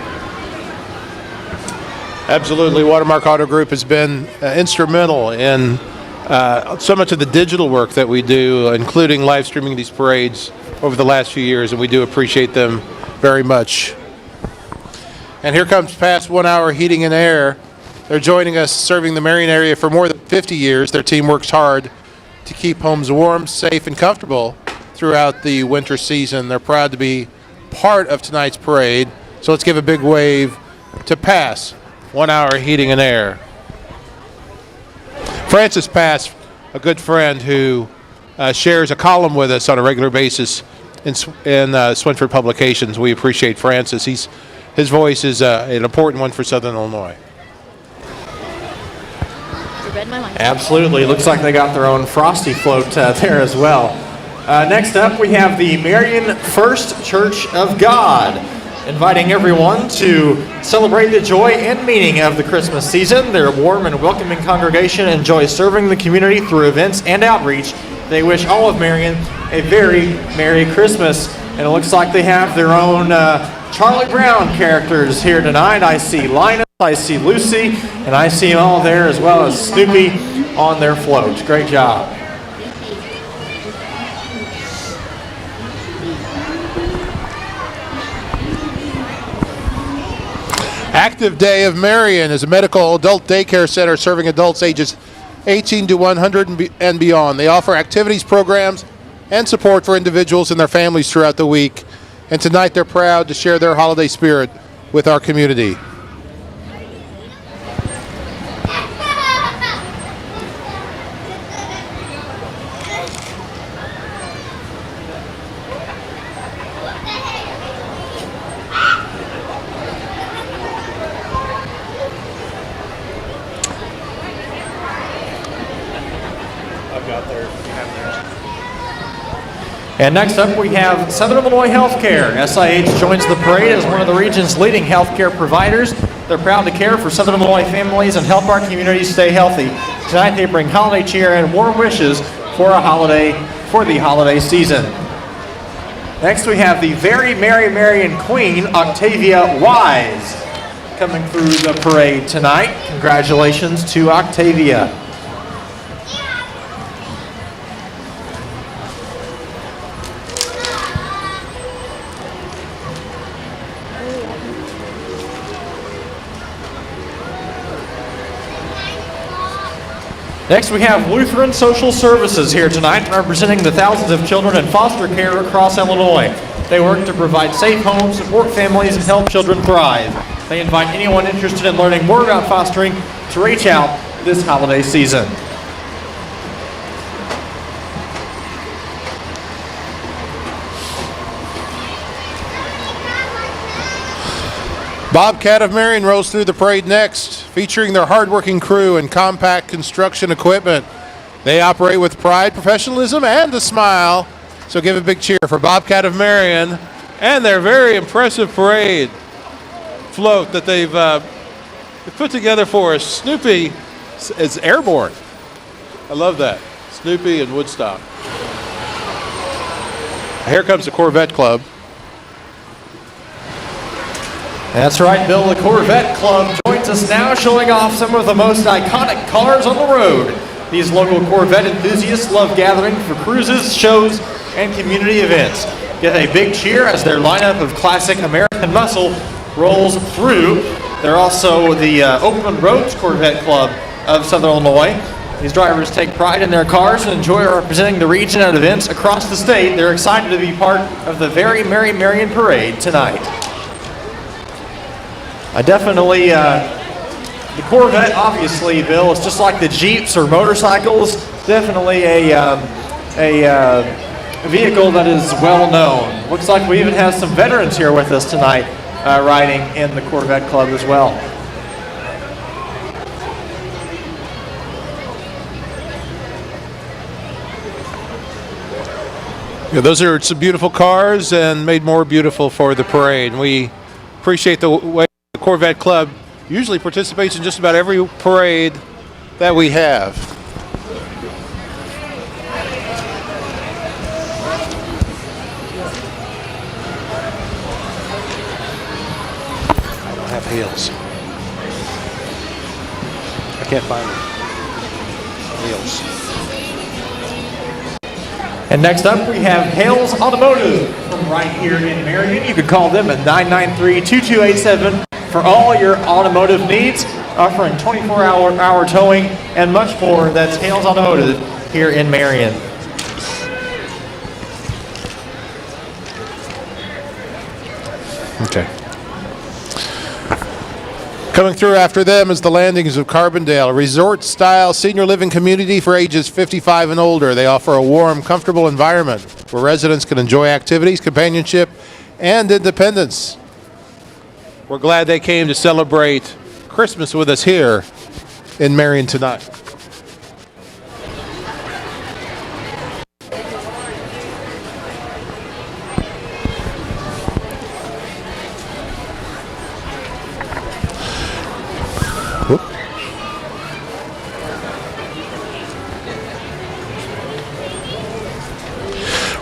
Absolutely. Watermark Auto Group has been instrumental in so much of the digital work that we do, including live streaming these parades over the last few years, and we do appreciate them very much. And here comes past 1 hour heating and air They're joining us serving the Marion area for more than 50 years. Their team works hard to keep homes warm, safe, and comfortable throughout the winter season. They're proud to be part of tonight's parade. So let's give a big wave to Pass, 1 hour heating and air. Francis Pass, a good friend who shares a column with us on a regular basis in Swinford Publications. We appreciate Francis. His voice is an important one for Southern Illinois. Absolutely. Looks like they got their own Frosty float there as well. Next up, we have the Marion First Church of God, inviting everyone to celebrate the joy and meaning of the Christmas season. Their warm and welcoming congregation enjoys serving the community through events and outreach. They wish all of Marion a very Merry Christmas. And it looks like they have their own Charlie Brown characters here tonight. I see Linus, I see Lucy, and I see them all there, as well as Snoopy on their float. Great job. Active Day of Marion is a medical adult daycare center serving adults ages 18 to 100 and beyond. They offer activities, programs, and support for individuals and their families throughout the week. And tonight they're proud to share their holiday spirit with our community. And next up, we have Southern Illinois Healthcare. SIH joins the parade as one of the region's leading healthcare providers. They're proud to care for Southern Illinois families and help our communities stay healthy. Tonight, they bring holiday cheer and warm wishes for the holiday season. Next, we have the very Merry Marion Queen, Octavia Wise, coming through the parade tonight. Congratulations to Octavia. Next, we have Lutheran Social Services here tonight, representing the thousands of children in foster care across Illinois. They work to provide safe homes, support families, and help children thrive. They invite anyone interested in learning more about fostering to reach out this holiday season. Bobcat of Marion rolls through the parade next, featuring their hardworking crew and compact construction equipment. They operate with pride, professionalism, and a smile. So give a big cheer for Bobcat of Marion and their very impressive parade float that they've put together for us. Snoopy is airborne. I love that. Snoopy and Woodstock. Here comes the Corvette Club. That's right, Bill. The Corvette Club joins us now, showing off some of the most iconic cars on the road. These local Corvette enthusiasts love gathering for cruises, shows, and community events. Get a big cheer as their lineup of classic American muscle rolls through. They're also the Oakland Roads Corvette Club of Southern Illinois. These drivers take pride in their cars and enjoy representing the region at events across the state. They're excited to be part of the very Merry Marion Parade tonight. The Corvette, obviously, Bill, is just like the Jeeps or motorcycles. Definitely a vehicle that is well known. Looks like we even have some veterans here with us tonight riding in the Corvette Club as well. Yeah, those are some beautiful cars and made more beautiful for the parade. We appreciate the way the Corvette Club usually participates in just about every parade that we have. I don't have heels. I can't find them. Heels. And next up, we have Hales Automotive from right here in Marion. You can call them at 993-2287 for all your automotive needs. offering 24-hour towing and much more. That's Hales Automotive here in Marion. Okay. Coming through after them is the Landings of Carbondale, a resort-style senior living community for ages 55 and older. They offer a warm, comfortable environment where residents can enjoy activities, companionship, and independence. We're glad they came to celebrate Christmas with us here in Marion tonight.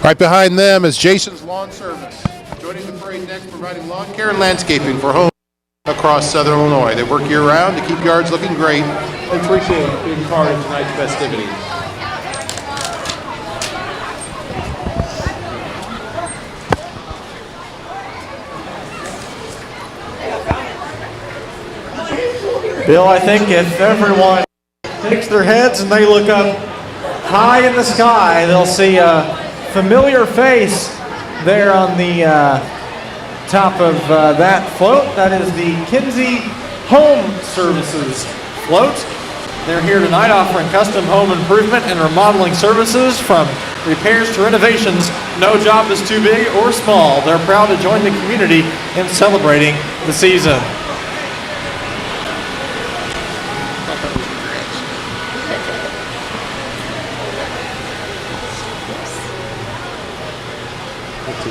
Right behind them is Jason's Lawn Service, joining the parade next, providing lawn care and landscaping for homes across southern Illinois. They work year-round to keep yards looking great and appreciate being part of tonight's festivities. Bill, I think if everyone shakes their heads and they look up high in the sky, they'll see a familiar face there on the top of that float. That is the Kinsey Home Services float. They're here tonight offering custom home improvement and remodeling services from repairs to renovations. No job is too big or small. They're proud to join the community in celebrating the season.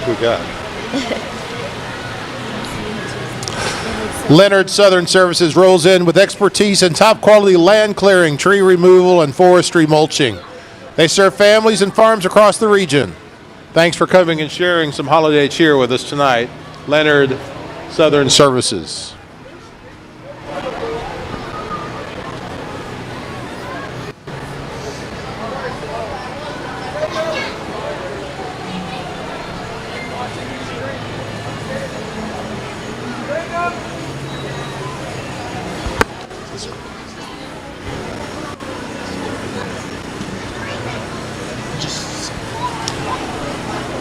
We got Leonard Southern Services rolls in with expertise in top quality land clearing, tree removal, and forestry mulching. They serve families and farms across the region. Thanks for coming and sharing some holiday cheer with us tonight. Leonard Southern Services.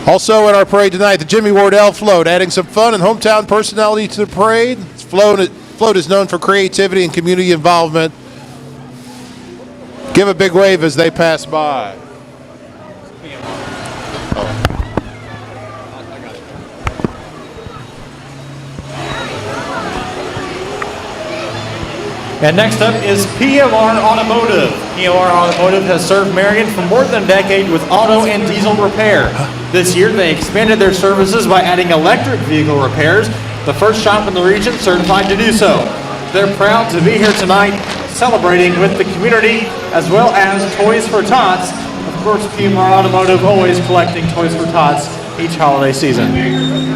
Also in our parade tonight, the Jimmy Wardell float, adding some fun and hometown personality to the parade. This float is known for creativity and community involvement. Give a big wave as they pass by. And next up is PMR Automotive. PMR Automotive has served Marion for more than a decade with auto and diesel repair. This year they expanded their services by adding electric vehicle repairs, the first shop in the region certified to do so. They're proud to be here tonight celebrating with the community as well as Toys for Tots. Of course, PMR Automotive always collecting Toys for Tots each holiday season.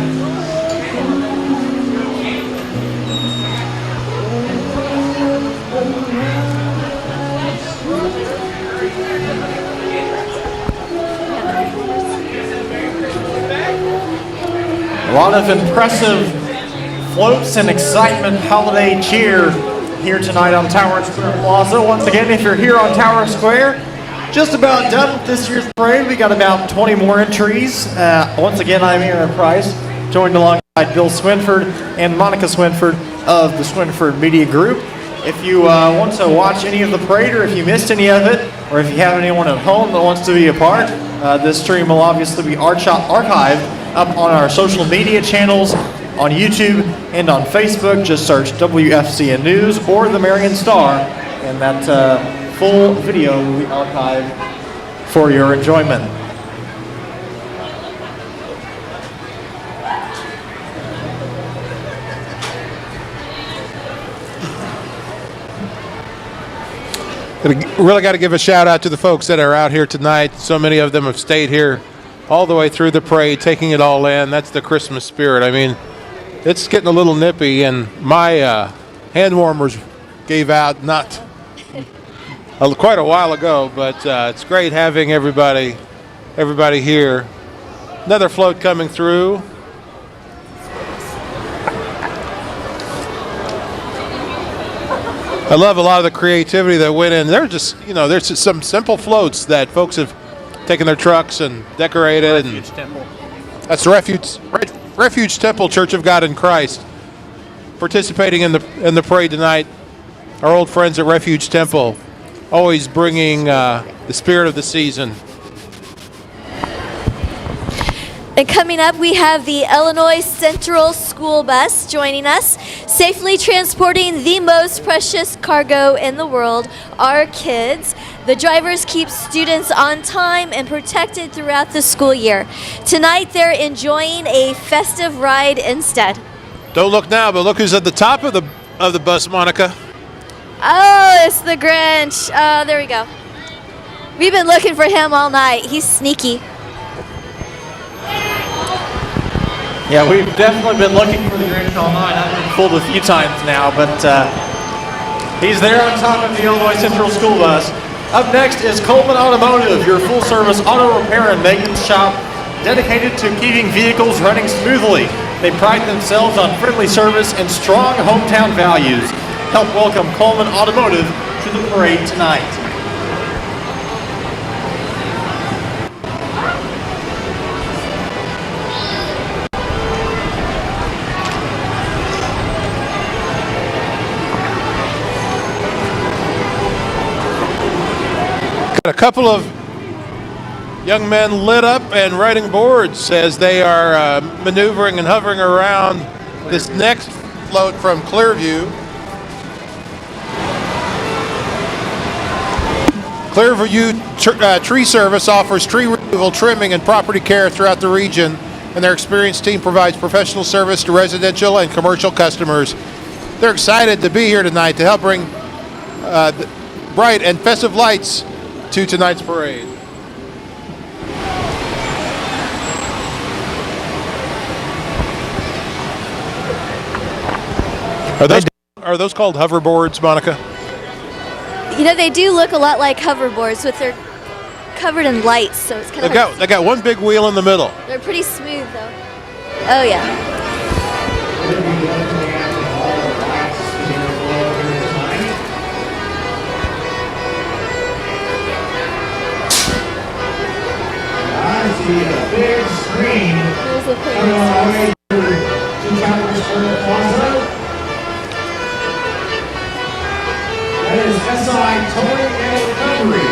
A lot of impressive floats and excitement, holiday cheer here tonight on Tower Square Plaza. Once again, if you're here on Tower Square, just about done with this year's parade. We got about 20 more entries. Once again, I'm Aaron Price, joined alongside Bill Swinford and Monica Swinford of the Swinford Media Group. If you want to watch any of the parade, or if you missed any of it, or if you have anyone at home that wants to be a part, this stream will obviously be archived up on our social media channels, on YouTube and on Facebook. Just search WFCN News or the Marion Star, and that full video will be archived for your enjoyment. Really got to give a shout out to the folks that are out here tonight. So many of them have stayed here all the way through the parade, taking it all in. That's the Christmas spirit. I mean, it's getting a little nippy, and my hand warmers gave out quite a while ago, but it's great having everybody here. Another float coming through. I love a lot of the creativity that went in. There's just some simple floats that folks have taken their trucks and decorated. Refuge Temple. That's the Refuge Temple Church of God in Christ participating in the parade tonight. Our old friends at Refuge Temple, always bringing the spirit of the season. And coming up, we have the Illinois Central School Bus joining us, safely transporting the most precious cargo in the world, our kids. The drivers keep students on time and protected throughout the school year. Tonight, they're enjoying a festive ride instead. Don't look now, but look who's at the top of the bus, Monica. Oh, it's the Grinch. Oh, there we go. We've been looking for him all night. He's sneaky. Yeah, we've definitely been looking for the Grinch all night. I've been fooled a few times now, but he's there on top of the Illinois Central School Bus. Up next is Coleman Automotive, your full-service auto repair and maintenance shop dedicated to keeping vehicles running smoothly. They pride themselves on friendly service and strong hometown values. Help welcome Coleman Automotive to the parade tonight. A couple of young men lit up and riding boards as they are maneuvering and hovering around this next float from Clearview. Clearview Tree Service offers tree removal, trimming, and property care throughout the region, and their experienced team provides professional service to residential and commercial customers. They're excited to be here tonight to help bring bright and festive lights to tonight's parade. Are those called hoverboards, Monica? You know, they do look a lot like hoverboards, but they're covered in lights, so it's kind of They got one big wheel in the middle. They're pretty smooth, though. Oh, yeah. I see a big screen coming all the way to Calvary Square Plaza. That is SI Towing and Recovery.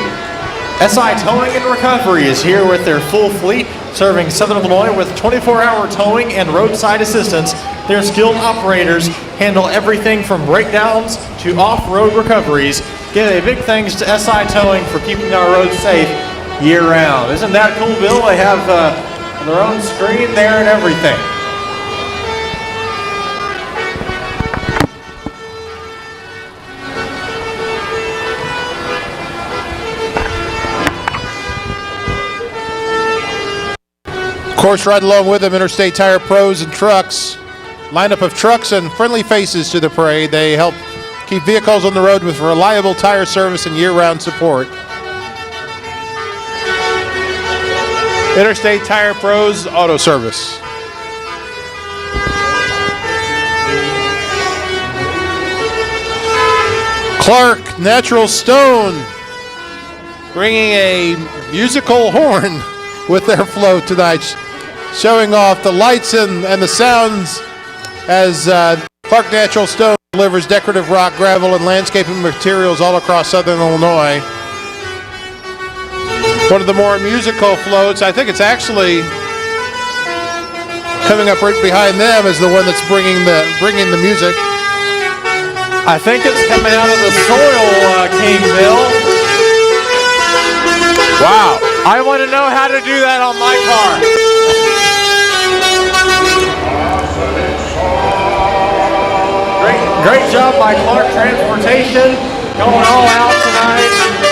SI Towing and Recovery is here with their full fleet, serving Southern Illinois with 24-hour towing and roadside assistance. Their skilled operators handle everything from breakdowns to off-road recoveries. Give a big thanks to SI Towing for keeping our roads safe year-round. Isn't that cool, Bill? They have their own screen there and everything. Of course, right along with them, Interstate Tire Pros and Trucks. Lineup of trucks and friendly faces to the parade. They help keep vehicles on the road with reliable tire service and year-round support. Interstate Tire Pros Auto Service. Clark Natural Stone bringing a musical horn with their float tonight, showing off the lights and the sounds as Clark Natural Stone delivers decorative rock, gravel, and landscaping materials all across Southern Illinois. One of the more musical floats, I think it's actually coming up right behind them, is the one that's bringing the music. I think it's coming out of the soil, King Bill. Wow. I want to know how to do that on my car. Great job by Clark Transportation, going all out tonight.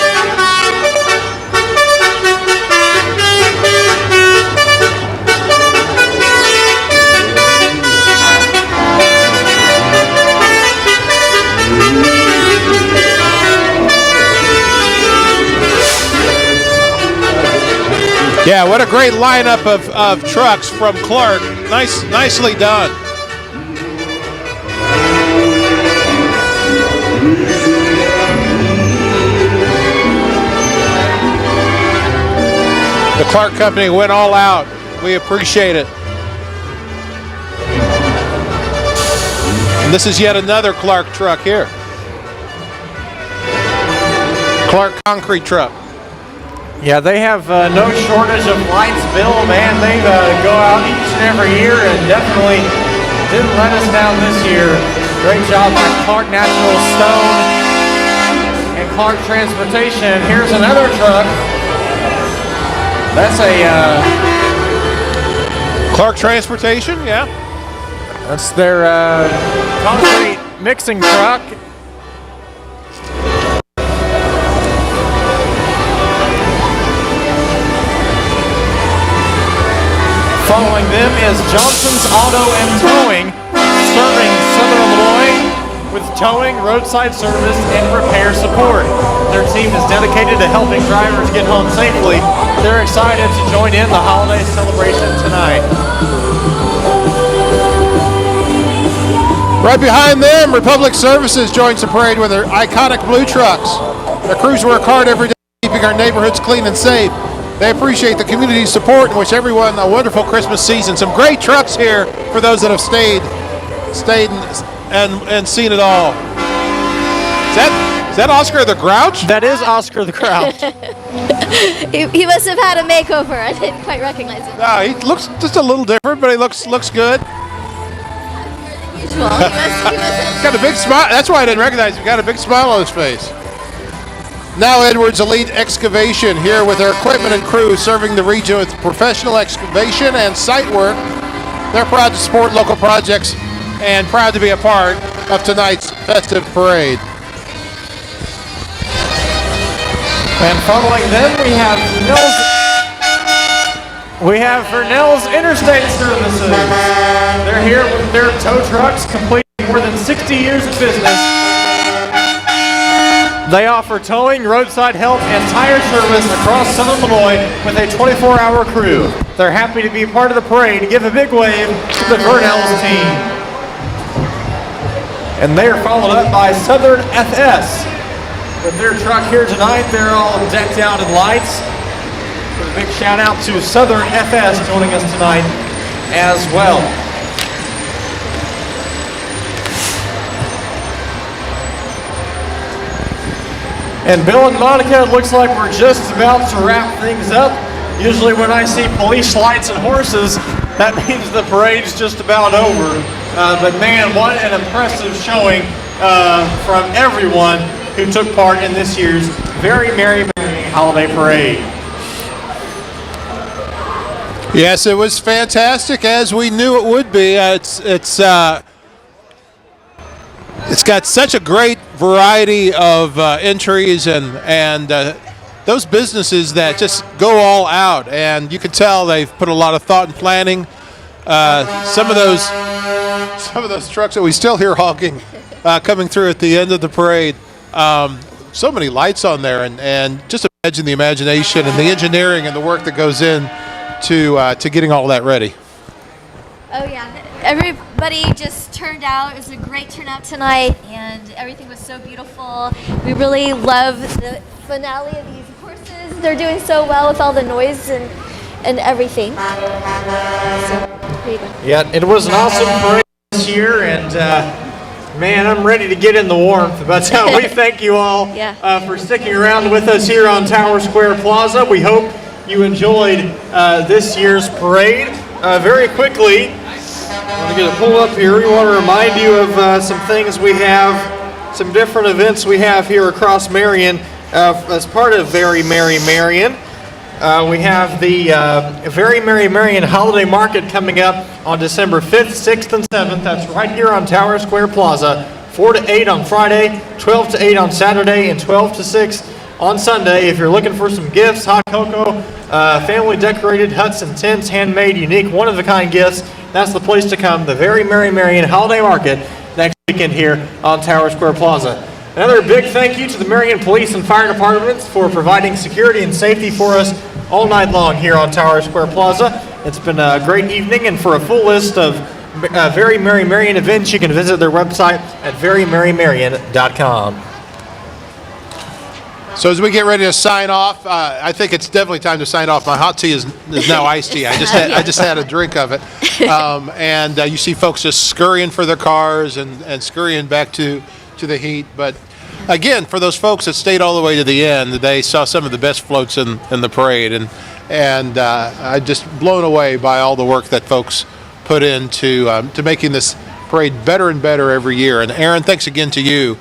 Yeah, what a great lineup of trucks from Clark. Nicely done. Clark Company went all out. We appreciate it. And this is yet another Clark truck here. Clark concrete truck. Yeah, they have no shortage of lights, Bill. Man, they go out each and every year and definitely didn't let us down this year. Great job by Clark Natural Stone and Clark Transportation. Here's another truck. That's a Clark Transportation, yeah. that's their concrete mixing truck. Following them is Johnson's Auto and Towing, serving Southern Illinois with towing, roadside service, and repair support. Their team is dedicated to helping drivers get home safely. They're excited to join in the holiday celebration tonight. Right behind them, Republic Services joins the parade with their iconic blue trucks. Their crews work hard every day, keeping our neighborhoods clean and safe. They appreciate the community's support and wish everyone a wonderful Christmas season. Some great trucks here for those that have stayed and seen it all. Is that Oscar the Grouch? That is Oscar the Grouch. He must have had a makeover. I didn't quite recognize him. No, he looks just a little different, but he looks good. Usual. He must have Got a big smile. That's why I didn't recognize him. Got a big smile on his face. Now Edwards Elite Excavation here with their equipment and crew serving the region with professional excavation and site work. They're proud to support local projects and proud to be a part of tonight's festive parade. And following them, we have Vernell's Interstate Services. They're here with their tow trucks, completing more than 60 years of business. They offer towing, roadside help, and tire service across Southern Illinois with a 24-hour crew. They're happy to be part of the parade. Give a big wave to the Vernell's team. And they are followed up by Southern FS. With their truck here tonight, they're all decked out in lights. With a big shout out to Southern FS joining us tonight as well. And Bill and Monica, it looks like we're just about to wrap things up. Usually when I see police lights and horses, that means the parade's just about over. But man, what an impressive showing from everyone who took part in this year's Very Merry Holiday Parade. Yes, it was fantastic, as we knew it would be. It's got such a great variety of entries and those businesses that just go all out, and you can tell they've put a lot of thought and planning. Some of those trucks that we still hear honking coming through at the end of the parade. So many lights on there, and just imagine the imagination and the engineering and the work that goes in to getting all that ready. Oh yeah, everybody just turned out. It was a great turnout tonight, and everything was so beautiful. We really love the finale of these horses. They're doing so well with all the noise and everything. So, here you go. Yeah, it was an awesome parade this year, and man, I'm ready to get in the warmth. But we thank you all for sticking around with us here on Tower Square Plaza. We hope you enjoyed this year's parade. Very quickly, I'm going to pull up here. We want to remind you of some things we have, some different events we have here across Marion as part of Very Merry Marion. We have the Very Merry Marion Holiday Market coming up on December 5th, 6th, and 7th. That's right here on Tower Square Plaza, 4 to 8 on Friday, 12 to 8 on Saturday, and 12 to 6 on Sunday. If you're looking for some gifts, hot cocoa, family decorated huts and tents, handmade, unique, one-of-a-kind gifts, that's the place to come. The Very Merry Marion Holiday Market next weekend here on Tower Square Plaza. Another big thank you to the Marion Police and Fire Departments for providing security and safety for us all night long here on Tower Square Plaza. It's been a great evening, and for a full list of Very Merry Marion events, you can visit their website at verymerrymarion.com. So as we get ready to sign off, I think it's definitely time to sign off. My hot tea is now iced tea. I just had a drink of it, and you see folks just scurrying for their cars and scurrying back to the heat. But again, for those folks that stayed all the way to the end, they saw some of the best floats in the parade, and I'm just blown away by all the work that folks put into to making this parade better and better every year. And Aaron, thanks again to you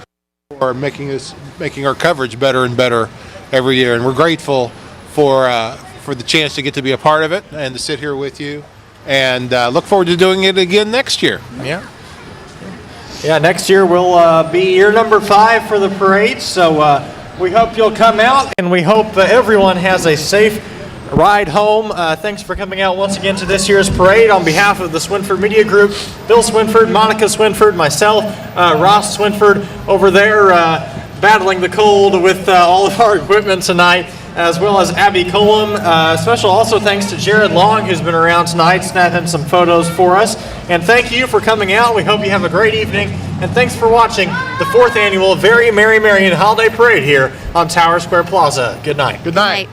for making our coverage better and better every year. And we're grateful for the chance to get to be a part of it and to sit here with you. And look forward to doing it again next year. Yeah, next year will be year number 5 for the parade. So we hope you'll come out, and we hope everyone has a safe ride home. Thanks for coming out once again to this year's parade. On behalf of the Swinford Media Group, Bill Swinford, Monica Swinford, myself, Ross Swinford over there battling the cold with all of our equipment tonight, as well as Abby Colum. Special also thanks to Jared Long, who's been around tonight snapping some photos for us. And thank you for coming out. We hope you have a great evening. And thanks for watching the 4th annual Very Merry Marion Holiday Parade here on Tower Square Plaza. Good night. Good night.